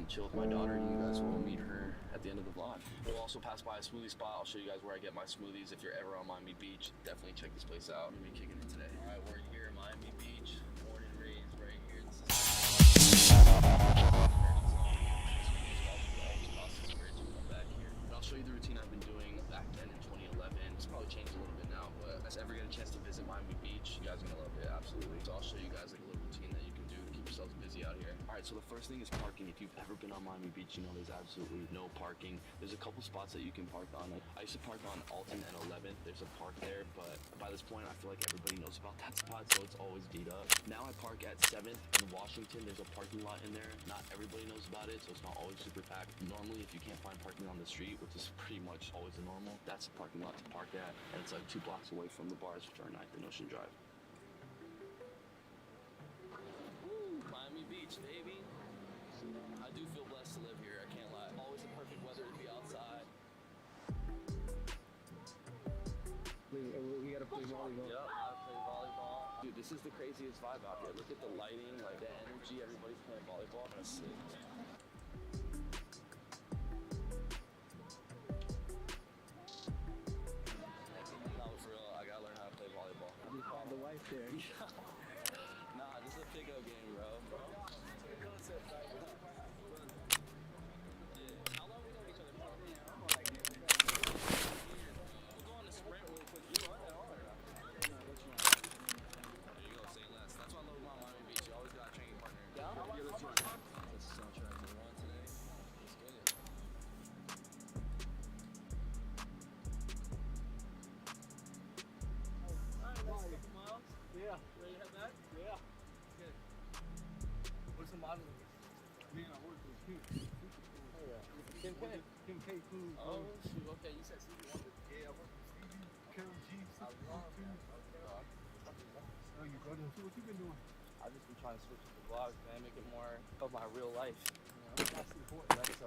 Chill with my daughter, and you guys will meet her at the end of the vlog. We'll also pass by a smoothie spot. I'll show you guys where I get my smoothies. If you're ever on Miami Beach, definitely check this place out. I'm gonna be kicking it today. All right, we're here in Miami Beach, born and raised right here. This I'll show you the routine I've been doing back then in 2011. It's probably changed a little bit now, but if you ever get a chance to visit Miami Beach, you guys are gonna love it, absolutely. So I'll show you guys like a little routine that you can do to keep yourselves busy out here. All right, so the first thing is parking. If you've ever been on Miami Beach, you know there's absolutely no parking. There's a couple spots that you can park on. I used to park on Alton and 11. There's a park there, but by this point, I feel like everybody knows about that spot, so it's always beat up. Now I park at 7th and Washington. There's a parking lot in there. Not everybody knows about it, so it's not always super packed. Normally, if you can't find parking on the street, which is pretty much always the normal, that's the parking lot to park at, and it's like 2 blocks away from the bars, which are 9th and Ocean Drive. Woo, Miami Beach, baby. I do feel blessed to live here, I can't lie. Always in perfect weather to be outside. We gotta play volleyball. Yep, I play volleyball. Dude, this is the craziest vibe out here. Look at the lighting, like the energy, everybody's playing volleyball. That's sick. No, for real, I gotta learn how to play volleyball. You found the wife there. Nah, this is a pickup game, bro. How long we know each other for? We'll go on a sprint real quick. You are that hard. There you go, say less. That's why I love my Miami Beach. You always got a training partner. Yeah, let's do it. This is soundtrack to run today. Let's get it. Alright, next couple miles. Yeah. Ready to head back? Yeah. Good. What's the model? Man, I work with Kim. Oh, yeah. Kim K. Kim K. Cool. Oh, shoot. Okay, you said Stevie Wonder. Yeah, I work with Stevie. Carol G. I love that. Oh, you brother. So what you been doing? I've just been trying to switch up the vlogs, man, make it more of my real life. Yeah, that's important. That's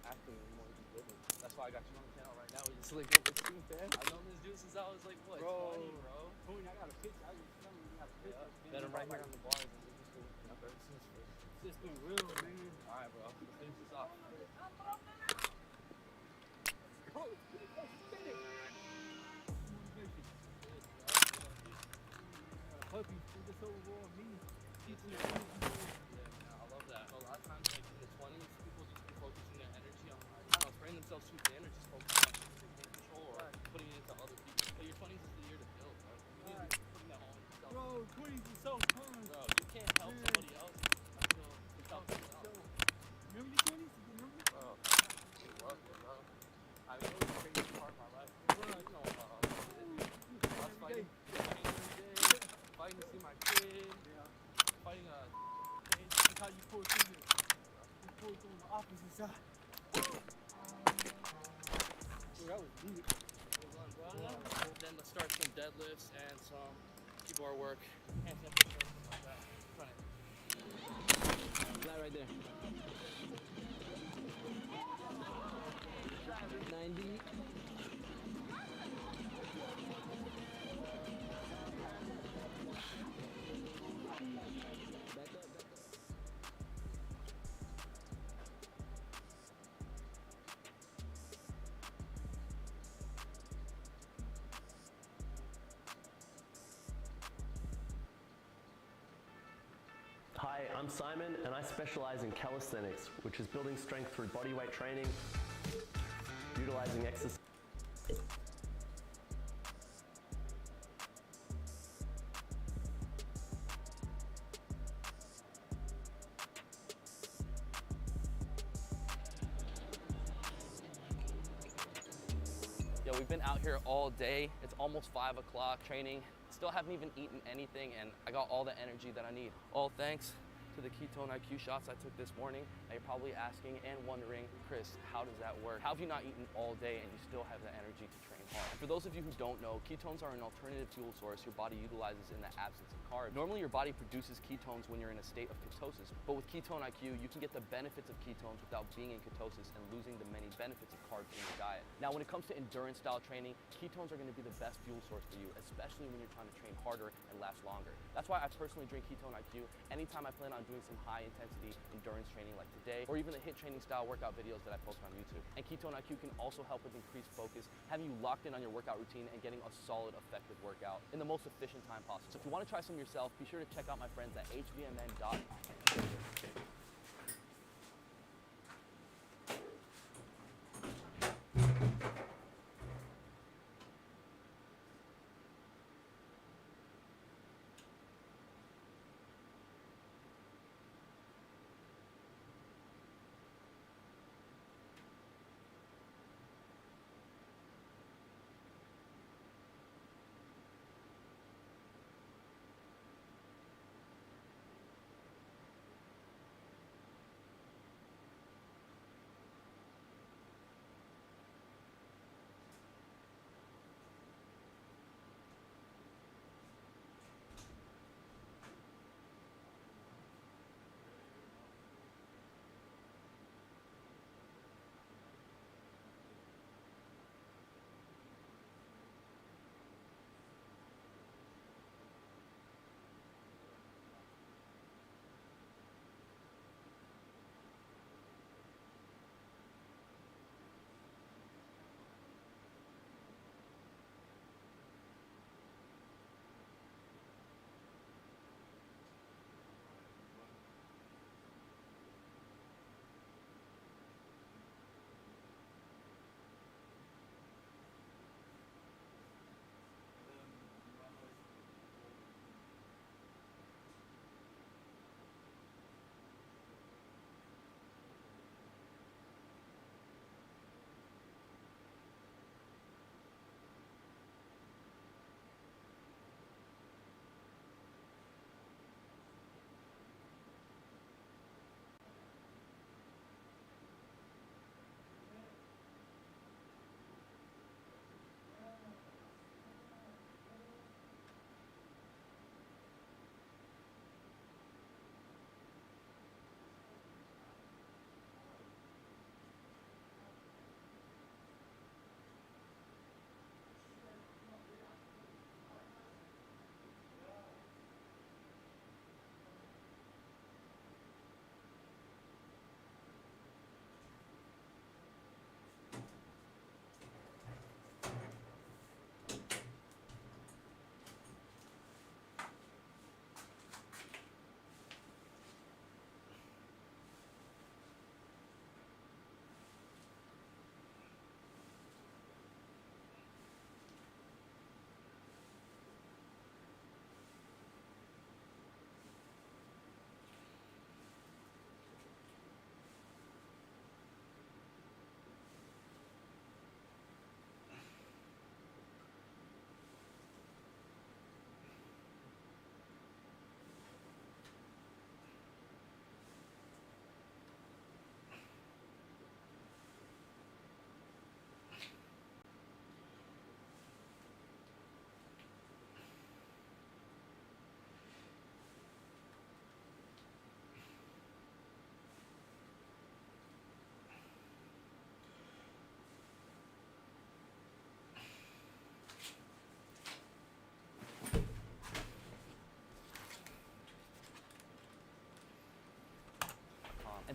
acting more than living. That's why I got you on the channel right now. We just link up with you, man. I've known this dude since I was like, what, 20, bro? Tony, I got a picture. I was just telling you, you got a picture. Met him right here on the bars and we've just been looking up ever since. It's just been real, man. Alright, bro. Let's finish this off. Bro, so raw meat. Yeah, I love that. A lot of times, like in the 20s, people just be focusing their energy on like, I don't know, spraying themselves too thin or just focusing on things they can't control or putting it into other people. But your 20s is the year to build, bro. You need to be putting that all in yourself. Bro, 20s is so fun. Bro, you can't help somebody else until you help yourself. Remember your 20s? Remember? Bro, I love it, bro. I mean, it was a crazy part of my life. You know how I was fighting fighting to see my kid. Yeah. Fighting That's how you pull through this. You pull through on the opposite side. Dude, that was deep. Then let's start some deadlifts and some keyboard work, handstand push-ups, stuff like that. Run it. Flat right there. 90. Back up. Hi, I'm Simon, and I specialize in calisthenics, which is building strength through bodyweight training, utilizing exercise. Yo, we've been out here all day. It's almost 5 o'clock training. Still haven't even eaten anything, and I got all the energy that I need. All thanks to the Ketone IQ shots I took this morning. Now you're probably asking and wondering, Chris, how does that work? How have you not eaten all day and you still have the energy to train hard? And for those of you who don't know, ketones are an alternative fuel source your body utilizes in the absence of carbs. Normally your body produces ketones when you're in a state of ketosis, but with Ketone IQ, you can get the benefits of ketones without being in ketosis and losing the many benefits of carbs in your diet. Now when it comes to endurance style training, ketones are going to be the best fuel source for you, especially when you're trying to train harder and last longer. That's why I personally drink Ketone IQ anytime I plan on doing some high intensity endurance training like today, or even the HIIT training style workout videos that I post on YouTube. And Ketone IQ can also help with increased focus, having you locked in on your workout routine and getting a solid, effective workout in the most efficient time possible. So if you want to try some yourself, be sure to check out my friends at hvmn.com.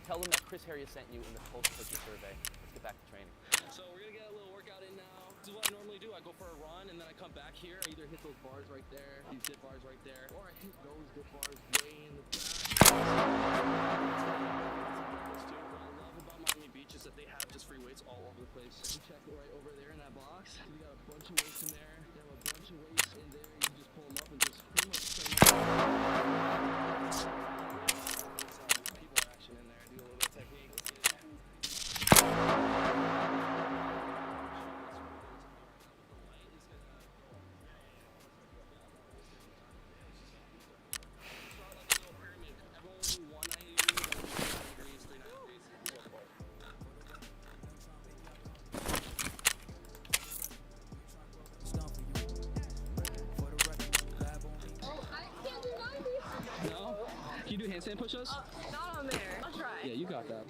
and tell them that Chris Harriet sent you in the post-purchase survey. Let's get back to training. So we're gonna get a little workout in now. This is what I normally do. I go for a run and then I come back here. I either hit those bars right there, these dip bars right there, or I hit those dip bars way in the back. What I love about Miami Beach is that they have just free weights all over the place. You check right over there in that box. You got a bunch of weights in there. They have a bunch of weights in there. You just pull them up and just pretty much set them up. People action in there. Do a little bit of technique. Let's get it. Can you do handstand push-ups? Not on there. I'll try. Yeah, you got that.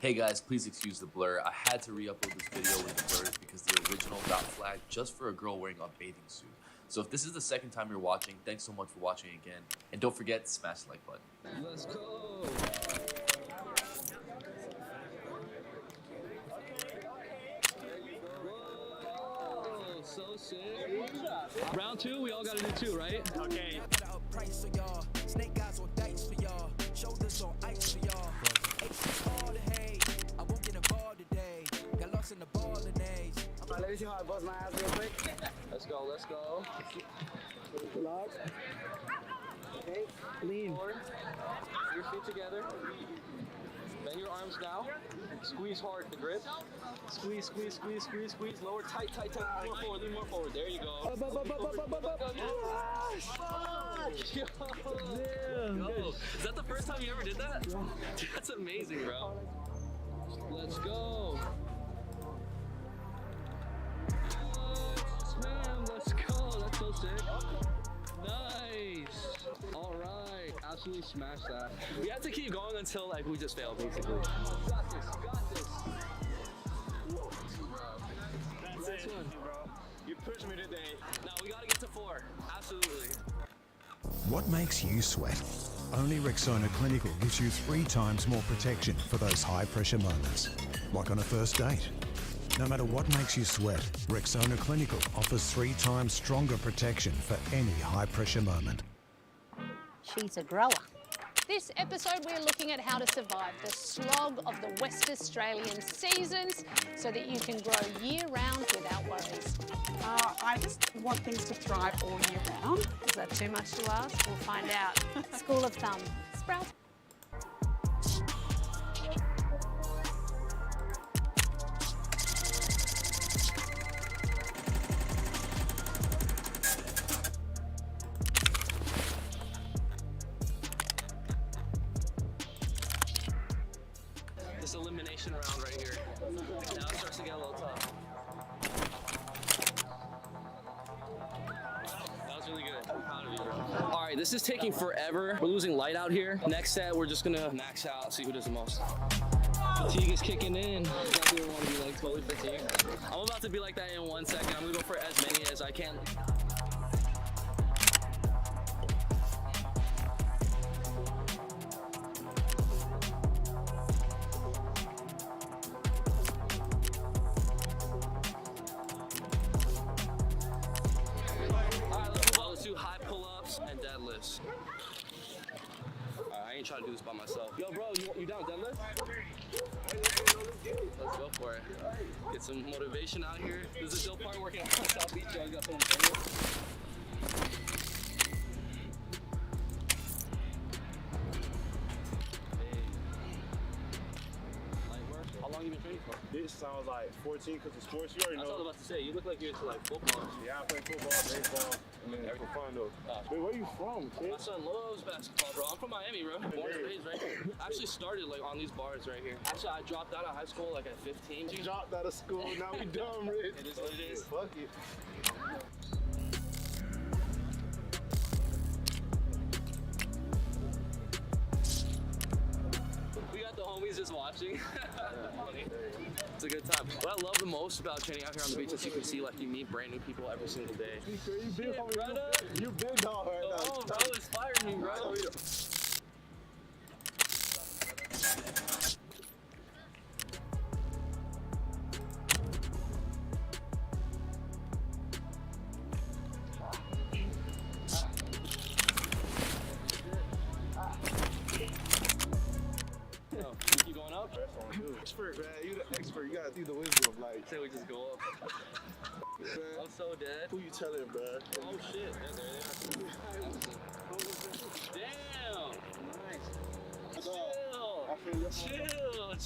Hey guys, please excuse the blur. I had to re-upload this video with the blurs because the original got flagged just for a girl wearing a bathing suit. So if this is the second time you're watching, thanks so much for watching again. And don't forget to smash the like button. Let's go. Whoa, so sick. Round 2, we all gotta do 2, right? Okay. Price for y'all, snake eyes on dice for y'all, shoulders on ice for y'all. All the hate, I won't get involved today. Got lost in the ball and days. Alright, let me see how I bust my ass real quick. Let's go, let's go. Relax. Okay, lean. Forward. Your feet together. Bend your arms now. Squeeze hard the grip. Squeeze, squeeze, squeeze, squeeze, squeeze. Lower, tight, tight, tight. More forward, lean more forward. There you go. Yo, is that the first time you ever did that? Yeah. That's amazing, bro. Let's go. Yes, man, let's go. That's so sick. Nice. All right. Absolutely smashed that. We have to keep going until like we just fail, basically. You got this. You got this. That's it, bro. You pushed me today. Now we gotta get to 4. Absolutely. What makes you sweat? Only Rexona Clinical gives you 3 times more protection for those high-pressure moments, like on a first date. No matter what makes you sweat, Rexona Clinical offers 3 times stronger protection for any high-pressure moment. She's a grower. This episode, we're looking at how to survive the slog of the West Australian seasons so that you can grow year-round without worries. I just want things to thrive all year round. Is that too much to ask? We'll find out. School of thumb. Sprout. This elimination round right here. Now it starts to get a little tough. That was really good. I'm proud of you, bro. All right, this is taking forever. We're losing light out here. Next set, we're just gonna max out, see who does the most. Fatigue is kicking in. Exactly what I want to be like, totally fatigued. I'm about to be like that in 1 second. I'm gonna go for as many as I can. And deadlifts. Alright, I ain't trying to do this by myself. Yo, bro, you down deadlift? Let's go for it. Get some motivation out here. This is the Dill part working on South Beach. I got some How long you been training for? This sounds like 14 because of sports. You already know. That's what I was about to say. You look like you're into like football. Yeah, I play football, baseball, and then for fun though. Wait, where you from, kid? My son loves basketball, bro. I'm from Miami, bro. Born and raised right here. I actually started like on these bars right here. Actually, I dropped out of high school like at 15. You dropped out of school, now we dumb, Rich. It is what it is. Fuck it. We got the homies just watching. Funny. It's a good time. What I love the most about training out here on the beach is you can see like you meet brand new people every single day. You big dog right now. Oh, bro, inspired me, bro. Keep going up? Expert, man. You the expert. You gotta see the wisdom. Like, Say we just go up. I'm so dead. who you telling, bro? Oh shit. There. Damn. Nice.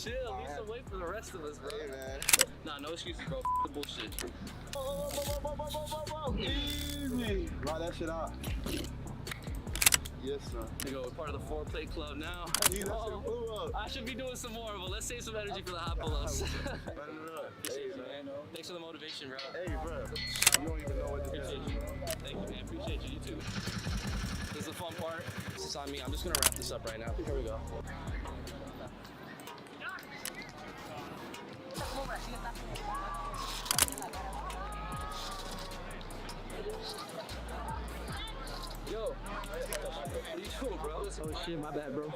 Chill. Leave some weight for the rest of us, bro. Hey, man. Nah, no excuses, bro. The bullshit. Easy. Ride that shit out. Yes, sir. We go. We're part of the 4-plate club now. Dude, that shit blew up. I should be doing some more, but let's save some energy for the hot pull-ups. Appreciate you, man. Thanks for the motivation, bro. Hey, bro. You don't even know what to do. Appreciate you. Thank you, man. Appreciate you. You too. This is the fun part. This is on me. I'm just gonna wrap this up right now. Here we go. Yo, what are you doing, bro? Oh shit, my bad, bro.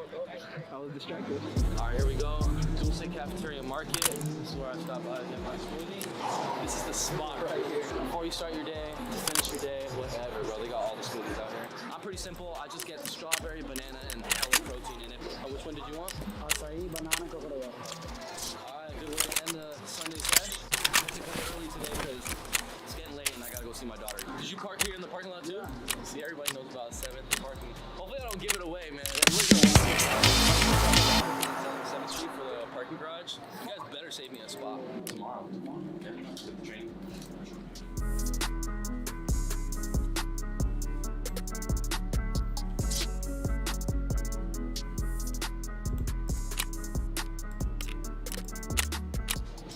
I was distracted. All right, here we go. Dulce Cafeteria Market. This is where I stop by to get my smoothie. This is the spot right here. Before you start your day, finish your day, whatever, bro. They got all the smoothies out here. I'm pretty simple. I just get strawberry, banana, and hella protein in it. Which one did you want? Acai, banana, coconut. All right, good way to end the Sunday sesh. I have to come early today because it's getting late and I gotta go see my daughter. Did you park here in the parking lot too? See, everybody knows about 7th parking. Hopefully I don't give it away, man. 7th Street for the parking garage. You guys better save me a spot tomorrow. Yeah, with the train.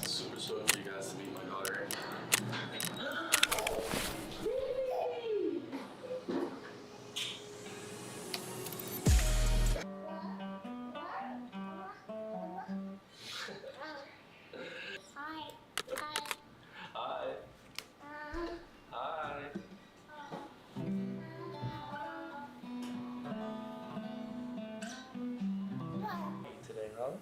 Super stoked for you guys to meet my daughter. Today, huh?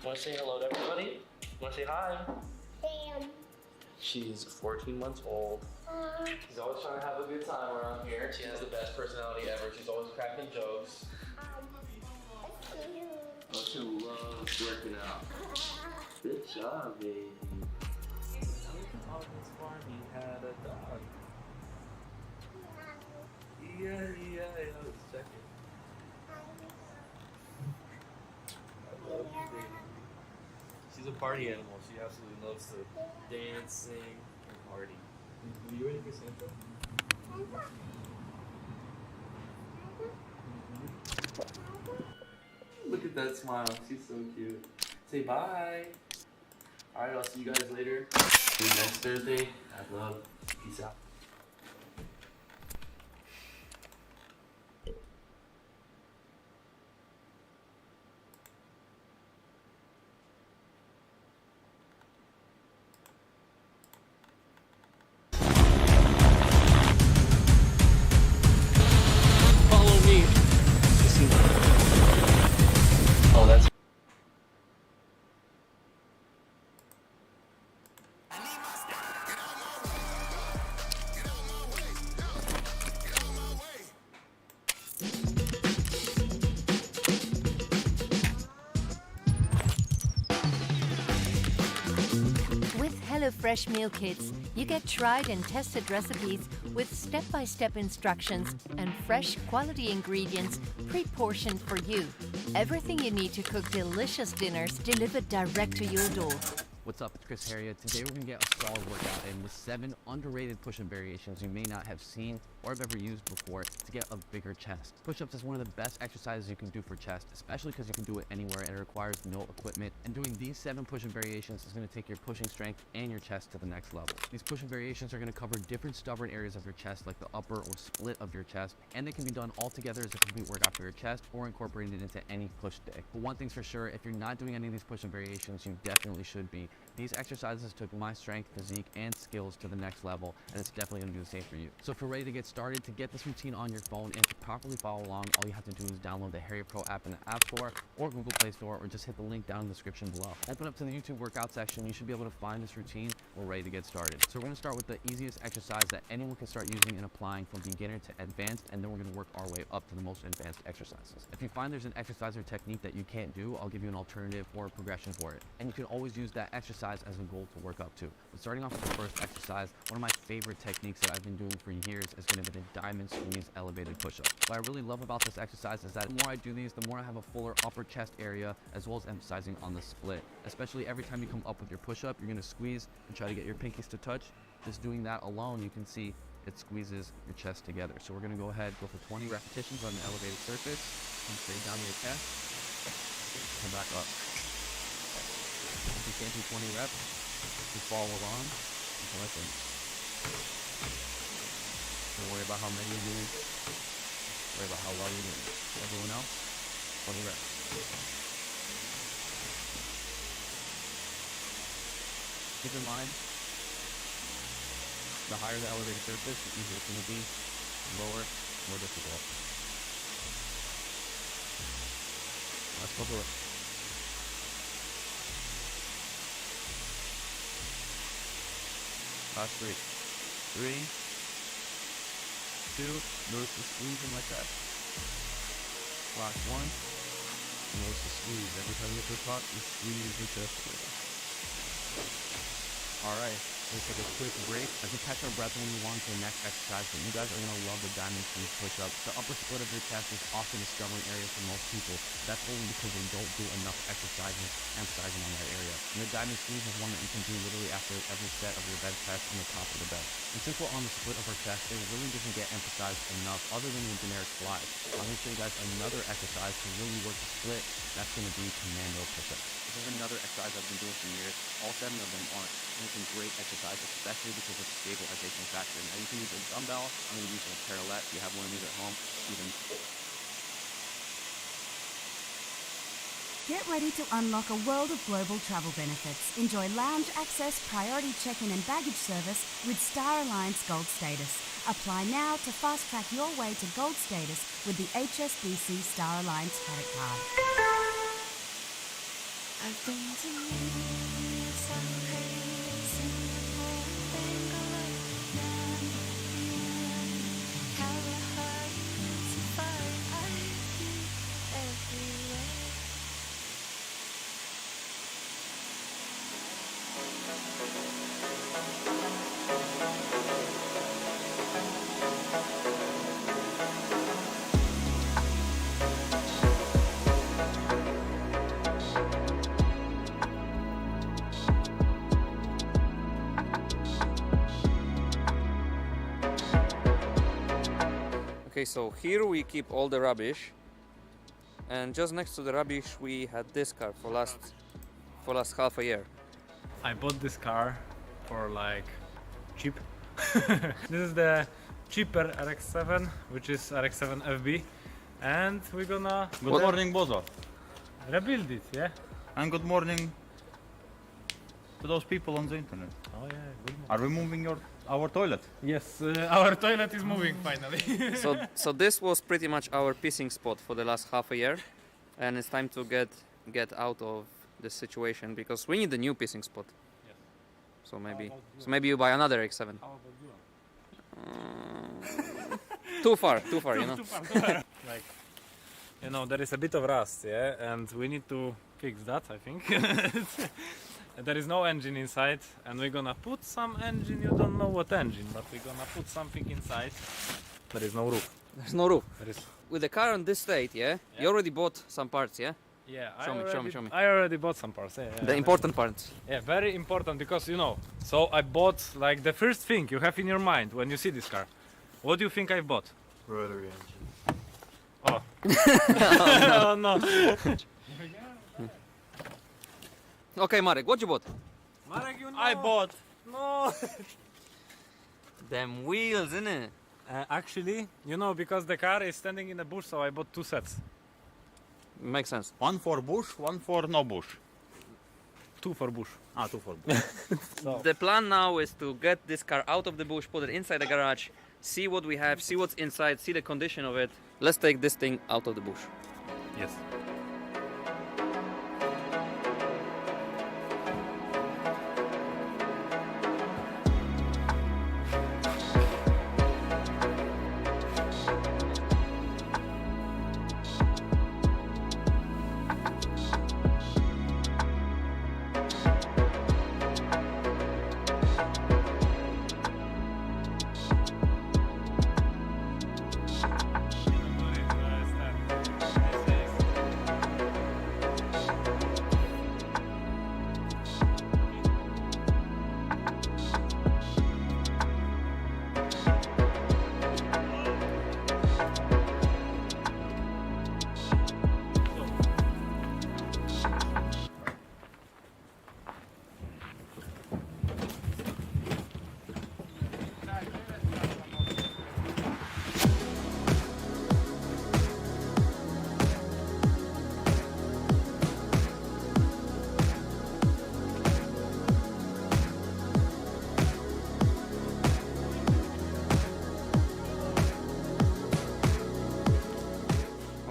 Want to say hello to everybody? Want to say hi? She's 14 months old. She's always trying to have a good time around here. She has the best personality ever. She's always cracking jokes. Oh, she loves working out. Good job, baby. Oh, Miss Barbie had a dog. Yeah, let's check it. I love you, baby. She's a party animal. She absolutely loves to dance, sing, and party. Are you ready for Santa? Look at that smile. She's so cute. Say bye. Alright, I'll see you guys later. See you next Thursday. I love. Peace out. Follow me. Oh, that's. With HelloFresh meal kits, you get tried and tested recipes with step-by-step instructions and fresh, quality ingredients pre-portioned for you. Everything you need to cook delicious dinners delivered direct to your door. What's up, it's Chris Harriet. Today we're gonna get a solid workout in with 7 underrated push-up variations you may not have seen or have ever used before to get a bigger chest. Push-ups is one of the best exercises you can do for chest, especially because you can do it anywhere and it requires no equipment. And doing these 7 push-up variations is gonna take your pushing strength and your chest to the next level. These push-up variations are gonna cover different stubborn areas of your chest, like the upper or split of your chest, and they can be done all together as a complete workout for your chest or incorporated into any push day. But one thing's for sure, if you're not doing any of these push-up variations, you definitely should be. These exercises took my strength, physique, and skills to the next level, and it's definitely gonna do the same for you. So if you're ready to get started, to get this routine on your phone and to properly follow along, all you have to do is download the Harrier Pro app in the App Store or Google Play Store, or just hit the link down in the description below. Open up to the YouTube workout section. You should be able to find this routine. We're ready to get started. So we're gonna start with the easiest exercise that anyone can start using and applying from beginner to advanced, and then we're gonna work our way up to the most advanced exercises. If you find there's an exercise or technique that you can't do, I'll give you an alternative or a progression for it. And you can always use that exercise as a goal to work up to. But starting off with the first exercise, one of my favorite techniques that I've been doing for years is gonna be the diamond squeeze elevated push-up. What I really love about this exercise is that the more I do these, the more I have a fuller upper chest area, as well as emphasizing on the split. Especially every time you come up with your push-up, you're gonna squeeze and try to get your pinkies to touch. Just doing that alone, you can see it squeezes your chest together. So we're gonna go ahead, go for 20 repetitions on the elevated surface. Come straight down to your chest. Come back up. If you can't do 20 reps, just follow along until I finish. Don't worry about how many you're doing. Worry about how well you're doing. Everyone else, 20 reps. Keep in mind, the higher the elevated surface, the easier it's going to be. Lower, more difficult. Last couple reps. Last 3. 3, 2, notice the squeeze in my chest. Last 1, notice the squeeze. Every time you hit the top, you squeeze your chest together. Alright, let's take a quick break. I can catch our breath when we move on to the next exercise, but you guys are going to love the diamond squeeze push-up. The upper split of your chest is often a stubborn area for most people. That's only because they don't do enough exercises emphasizing on that area. And the diamond squeeze is one that you can do literally after every set of your bench press on the top of the bench. And since we're on the split of our chest, it really doesn't get emphasized enough other than the generic flies. I'm going to show you guys another exercise to really work the split. That's going to be commando push-ups. This is another exercise I've been doing for years. All 7 of them aren't. And it's a great exercise, especially because of the stabilization factor. Now you can use a dumbbell. I'm going to use a parallel if you have one of these at home. Get ready to unlock a world of global travel benefits. Enjoy lounge access, priority check-in and baggage service with Star Alliance Gold Status. Apply now to fast-track your way to Gold Status with the HSBC Star Alliance credit card. I've been to many Shanghai, Singapore, Bangalore, London, how hard so far I've been everywhere. Okay, so here we keep all the rubbish, and just next to the rubbish we had this car for last half a year. I bought this car for like cheap. This is the cheaper RX-7, which is RX-7 FB, and we're gonna Good morning, Bozo. rebuild it, yeah? And good morning to those people on the internet. Oh yeah, good morning. Are we moving our toilet? Yes, our toilet is moving finally. So this was pretty much our pissing spot for the last half a year, and it's time to get out of this situation because we need a new pissing spot. Yes. So maybe you buy another X7. How about you? Too far, you know. Too far. Like, you know, there is a bit of rust, yeah, and we need to fix that, I think. There is no engine inside, and we're gonna put some engine. You don't know what engine, but we're gonna put something inside. There is no roof. There's no roof. There is. With the car on this state, yeah? You already bought some parts, yeah? Yeah, Show me. I already bought some parts. Yeah, The important parts. Yeah, very important because you know. So I bought like the first thing you have in your mind when you see this car. What do you think I bought? Rotary engine. Oh. Oh no. Okay, Marek, what you bought? Marek, you know. I bought. No. Them wheels, innit? Actually, you know, because the car is standing in the bush, so I bought 2 sets. Makes sense. One for bush, one for no bush. 2 for bush. 2 for bush. So. The plan now is to get this car out of the bush, put it inside the garage, see what we have, see what's inside, see the condition of it. Let's take this thing out of the bush. Yes.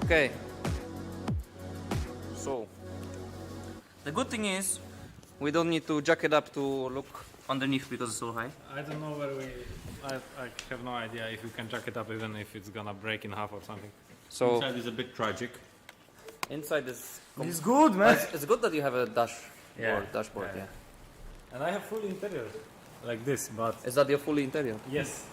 Okay. So, the good thing is, we don't need to jack it up to look underneath because it's so high. I don't know where we. I have no idea if we can jack it up, even if it's gonna break in half or something. So inside is a bit tragic. Inside is. It's good, man. It's good that you have a dashboard. Yeah. And I have full interior, like this, but. Is that your full interior? Yes.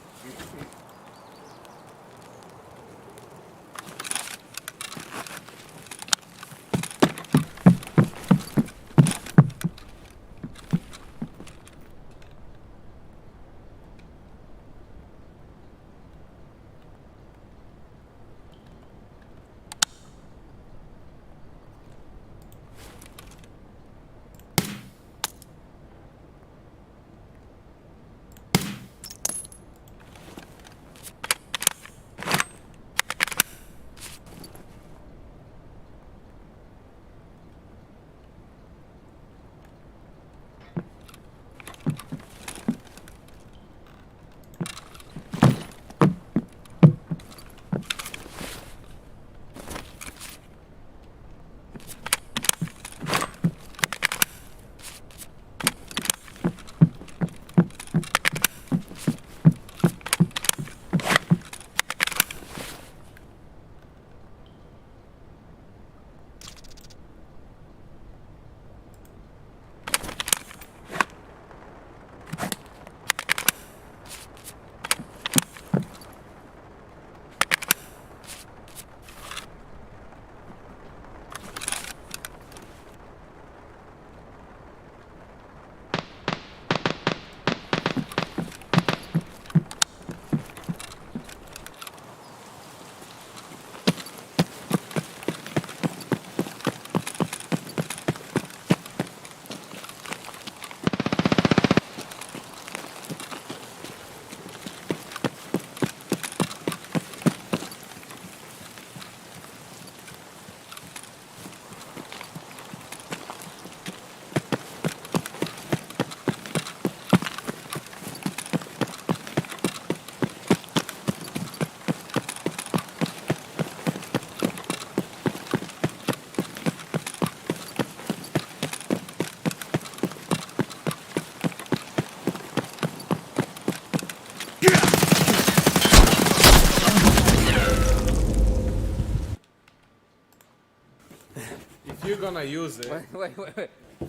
If you're gonna use it. Wait.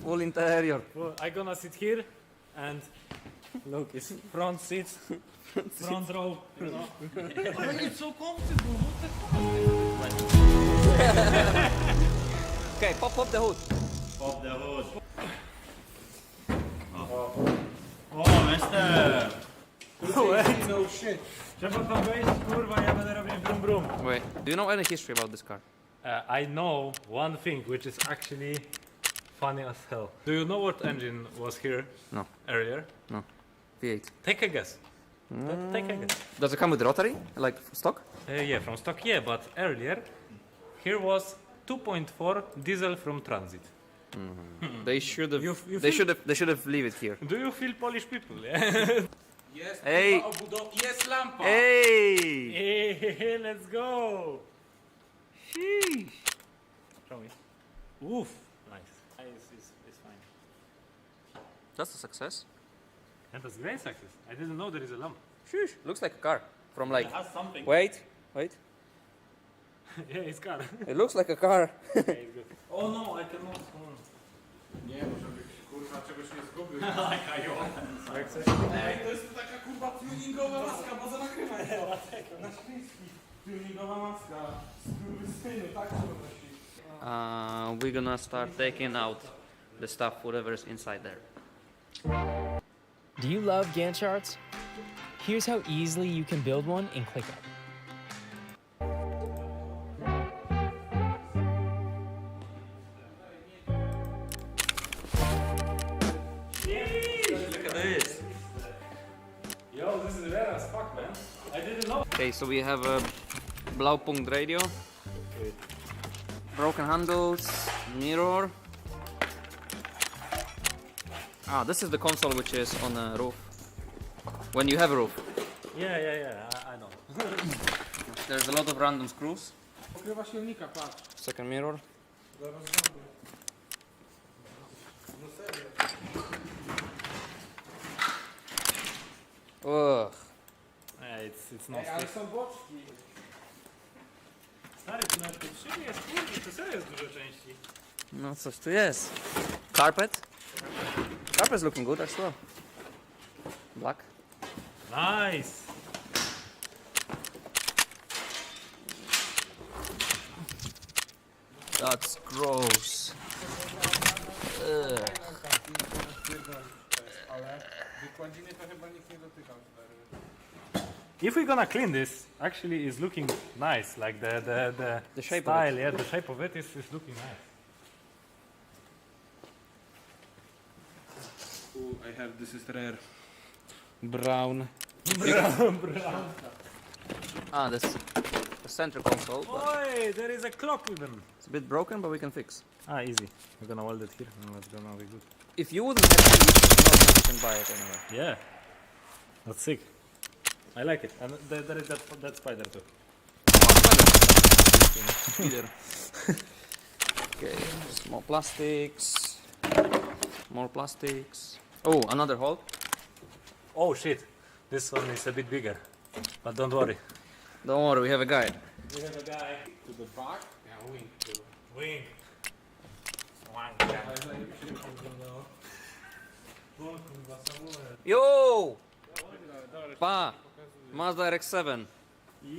Full interior. Well, I'm gonna sit here and look, it's front seats, front row. You know? Oh, it's so comfortable. What the fuck? Okay, pop the hood. Pop the hood. Oh, mister! Wait. No shit. Trzeba tam wejść, kurwa, ja będę robił brum brum. Wait, do you know any history about this car? I know one thing, which is actually funny as hell. Do you know what engine was here? No. Earlier? No. V8. Take a guess. Take a guess. Does it come with rotary, like stock? Yeah, from stock, yeah, but earlier, here was 2.4 diesel from Transit. They should have. They should have leave it here. Do you feel Polish people? Yeah. Jest Ej! kurwa obudow... Jest lampa! Hey! Hey, let's go! Sheesh. Show me. Oof. Nice. It's fine. That's a success. And that's great success. I didn't know there is a lamp. Sheesh. Looks like a car. From like. It has something. Wait. Yeah, it's car. It looks like a car. Okay, it's good. Oh no, I cannot. Nie, może byś kurwa czegoś nie zgubił. Ej, to jest taka kurwa tuningowa maska, baza nagrywa. Na śmieci. Tuningowa maska. Skurwysynu, tak się nosi. We're gonna start taking out the stuff, whatever's inside there. Do you love Gantt charts? Here's how easily you can build one in ClickUp. Look at this. Yo, this is rare as fuck, man. I didn't know. Okay, so we have a Blaupunkt radio, broken handles, mirror. This is the console which is on a roof. When you have a roof. Yeah, I know. There's a lot of random screws. Pokrywa silnika, patrz. Second mirror. Zaraz zrobię. No serio. Ugh. It's not Ej, ale są boczki. Stary, ty nawet potrzebnie jest kurde, to serio jest dużo części. No coś tu jest. Carpet. Carpet's looking good as well. Black. Nice! That's gross. Ugh. Ale wykładziny to chyba nikt nie dotykał, stary. If we're gonna clean this, actually it's looking nice. Like the shape style, of it. yeah, the shape of it is looking nice. I have, this is rare. Brown. This the center console. But Oi, there is a clock even. it's a bit broken, but we can fix. Easy. We're gonna weld it here and that's gonna be good. If you wouldn't have keys, you can buy it anyway. Yeah. That's sick. I like it. And there is that spider too. Either. Okay, more plastics. More plastics. Oh, another hole. Oh shit. This one is a bit bigger. But don't worry. Don't worry, we have a guide. We have a guy. To the back? Yeah, wing. Wing. Yo! Pa! Mazda RX-7.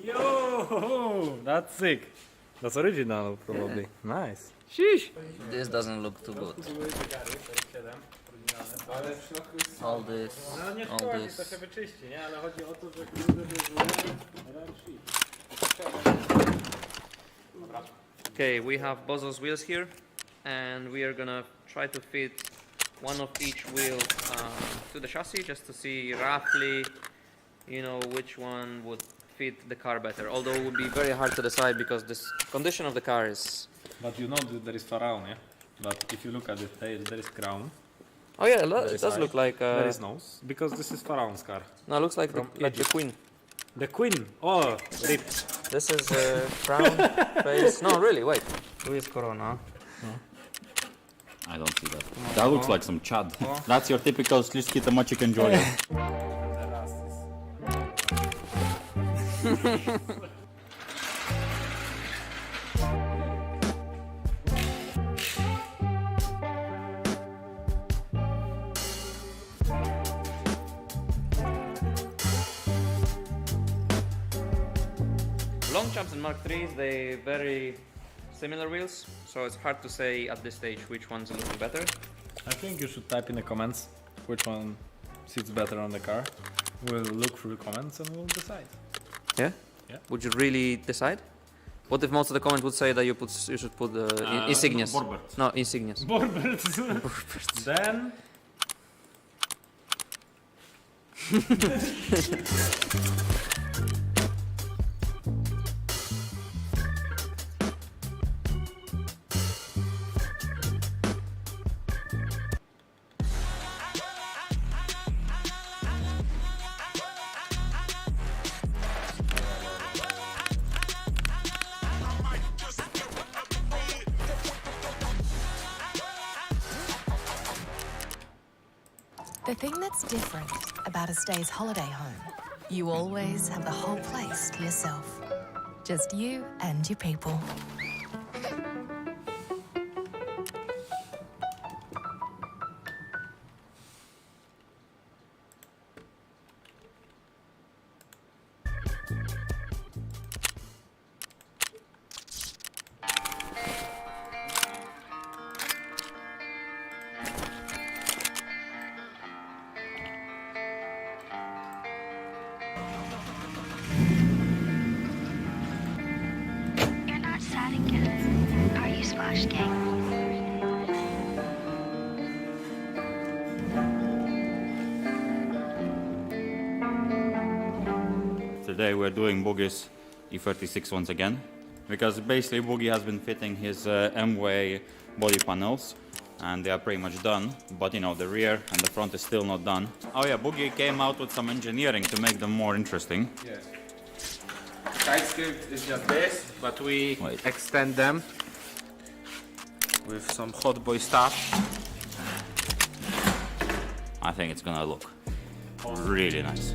Yo! That's sick. That's original probably. Nice. Sheesh! This doesn't look too good. Ale w środku jest... All this, No nie all szkodzi, to this. się wyczyści, nie? Ale chodzi o to, że kurde jest rare shit. Okay, we have Bozo's wheels here, and we are gonna try to fit one of each wheel to the chassis just to see roughly, you know, which one would fit the car better. Although it would be very hard to decide because this condition of the car is. But you know that there is Pharaon, yeah? But if you look at it, there is crown. Oh yeah, There it is does eye, look like. there is nose, because this is Pharaon's car. No, it looks like From the Egypt. Queen. The Queen! Oh, rip. This is crown face. No, really, wait. Tu jest korona. I don't see that. That looks like some chad. That's your typical Slizki Tomacic enjoyer. Long jumps and Mark IIIs, they very similar wheels, so it's hard to say at this stage which one's looking better. I think you should type in the comments which one sits better on the car. We'll look through the comments and we'll decide. Yeah? Yeah. Would you really decide? What if most of the comments would say that you should put insignias? Borbert. No, insignias. Borbert. Then... The thing that's different about a stay's holiday home, you always have the whole place to yourself. Just you and your people. You're not sad again, are you, Splash Gang? Today we're doing Boogie's E36 once again, because basically Boogie has been fitting his M-Way body panels, and they are pretty much done, but you know, the rear and the front is still not done. Oh yeah, Boogie came out with some engineering to make them more interesting. Yes. Side skirt is just this, but we extend them with some hot boy stuff. I think it's gonna look really nice.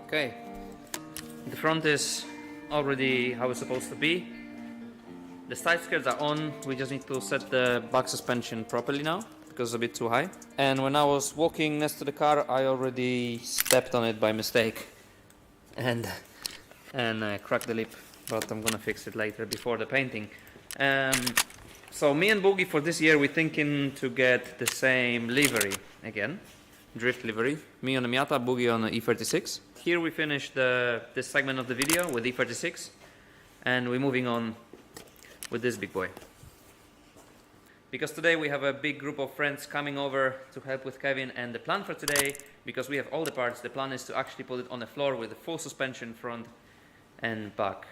Okay, the front is already how it's supposed to be. The side skirts are on, we just need to set the back suspension properly now, because it's a bit too high. And when I was walking next to the car, I already stepped on it by mistake. And I cracked the lip, but I'm gonna fix it later before the painting. So me and Boogie for this year, we're thinking to get the same livery again. Drift livery. Me on a Miata, Boogie on the E36. Here we finish this segment of the video with E36, and we're moving on with this big boy. Because today we have a big group of friends coming over to help with Kevin, and the plan for today, because we have all the parts, the plan is to actually put it on the floor with the full suspension front and back.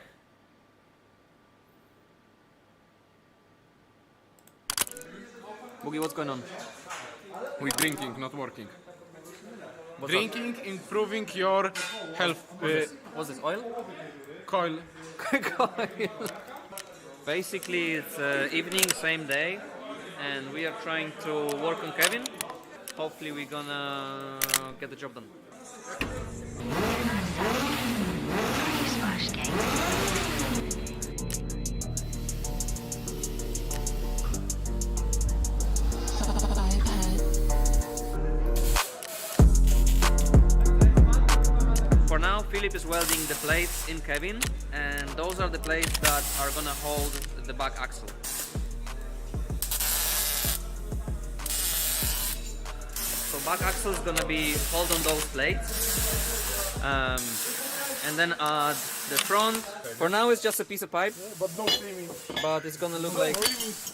Boogie, what's going on? We're drinking, not working. Drinking, improving your health. What's this, oil? Coil. Basically, it's evening, same day, and we are trying to work on Kevin. Hopefully, we're gonna get the job done. Splash Gang. For now, Philip is welding the plates in Kevin, and those are the plates that are gonna hold the back axle. So back axle is gonna be hold on those plates, and then add the front. For now, it's just a piece of pipe, But no streaming. but it's gonna look like this.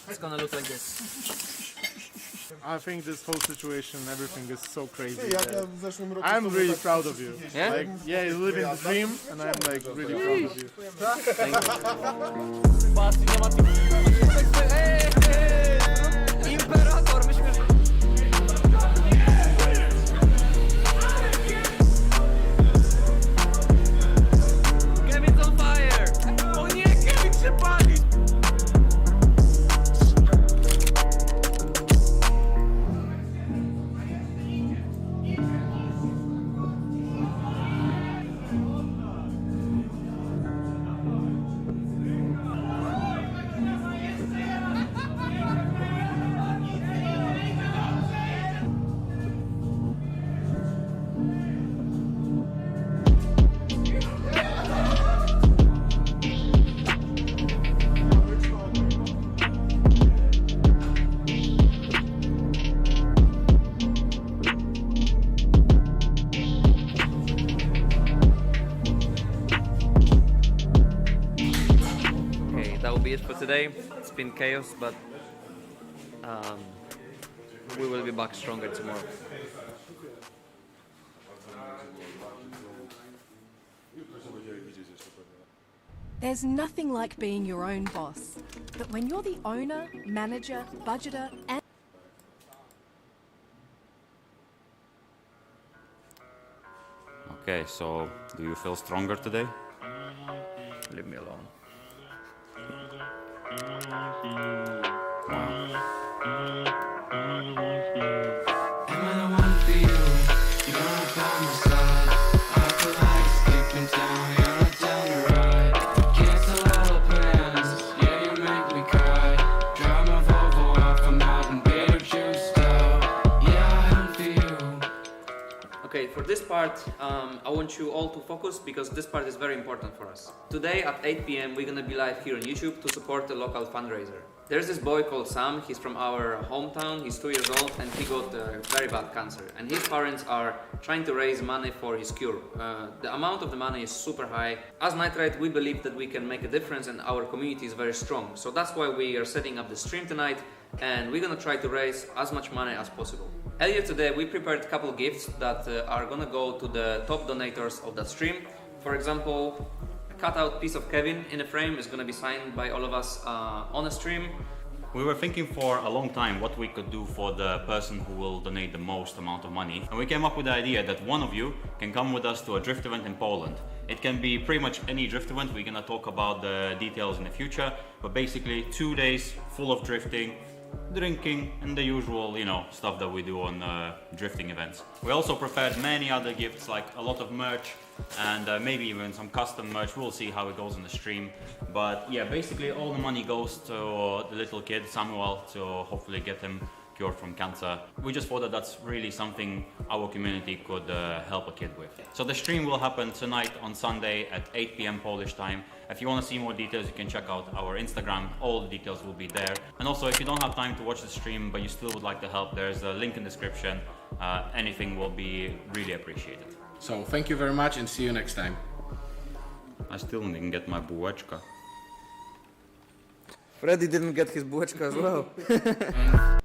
I think this whole situation, everything is so crazy. Ty, jak that ja w zeszłym roku I'm z tobą really tak proud of you. Yeah? Like, yeah, you're living the dream, and I'm like really proud of you. Imperator, myśmy... Kevin's on fire! O nie, Kevin się pali! That will be it for today. It's been chaos, but we will be back stronger tomorrow. There's nothing like being your own boss. But when you're the owner, manager, budgeter, and Okay, so do you feel stronger today? Leave me alone. Okay, for this part, I want you all to focus because this part is very important for us. Today at 8 p.m. we're gonna be live here on YouTube to support the local fundraiser. There's this boy called Sam, he's from our hometown, he's 2 years old and he got very bad cancer. And his parents are trying to raise money for his cure. The amount of the money is super high. As Nitrite, we believe that we can make a difference and our community is very strong. So that's why we are setting up the stream tonight and we're gonna try to raise as much money as possible. Earlier today we prepared a couple gifts that are gonna go to the top donators of that stream. For example, a cutout piece of Kevin in a frame is gonna be signed by all of us on a stream. We were thinking for a long time what we could do for the person who will donate the most amount of money. And we came up with the idea that one of you can come with us to a drift event in Poland. It can be pretty much any drift event. We're gonna talk about the details in the future. But basically 2 days full of drifting, drinking and the usual, stuff that we do on drifting events. We also prepared many other gifts like a lot of merch and maybe even some custom merch. We'll see how it goes on the stream. But yeah, basically all the money goes to the little kid, Samuel, to hopefully get him cured from cancer. We just thought that that's really something our community could help a kid with. So the stream will happen tonight on Sunday at 8 p.m. Polish time. If you want to see more details, you can check out our Instagram. All the details will be there. And also, if you don't have time to watch the stream, but you still would like to help, there's a link in the description. Anything will be really appreciated. So thank you very much and see you next time. I still didn't get my bułeczka. Freddy didn't get his bułeczka as well.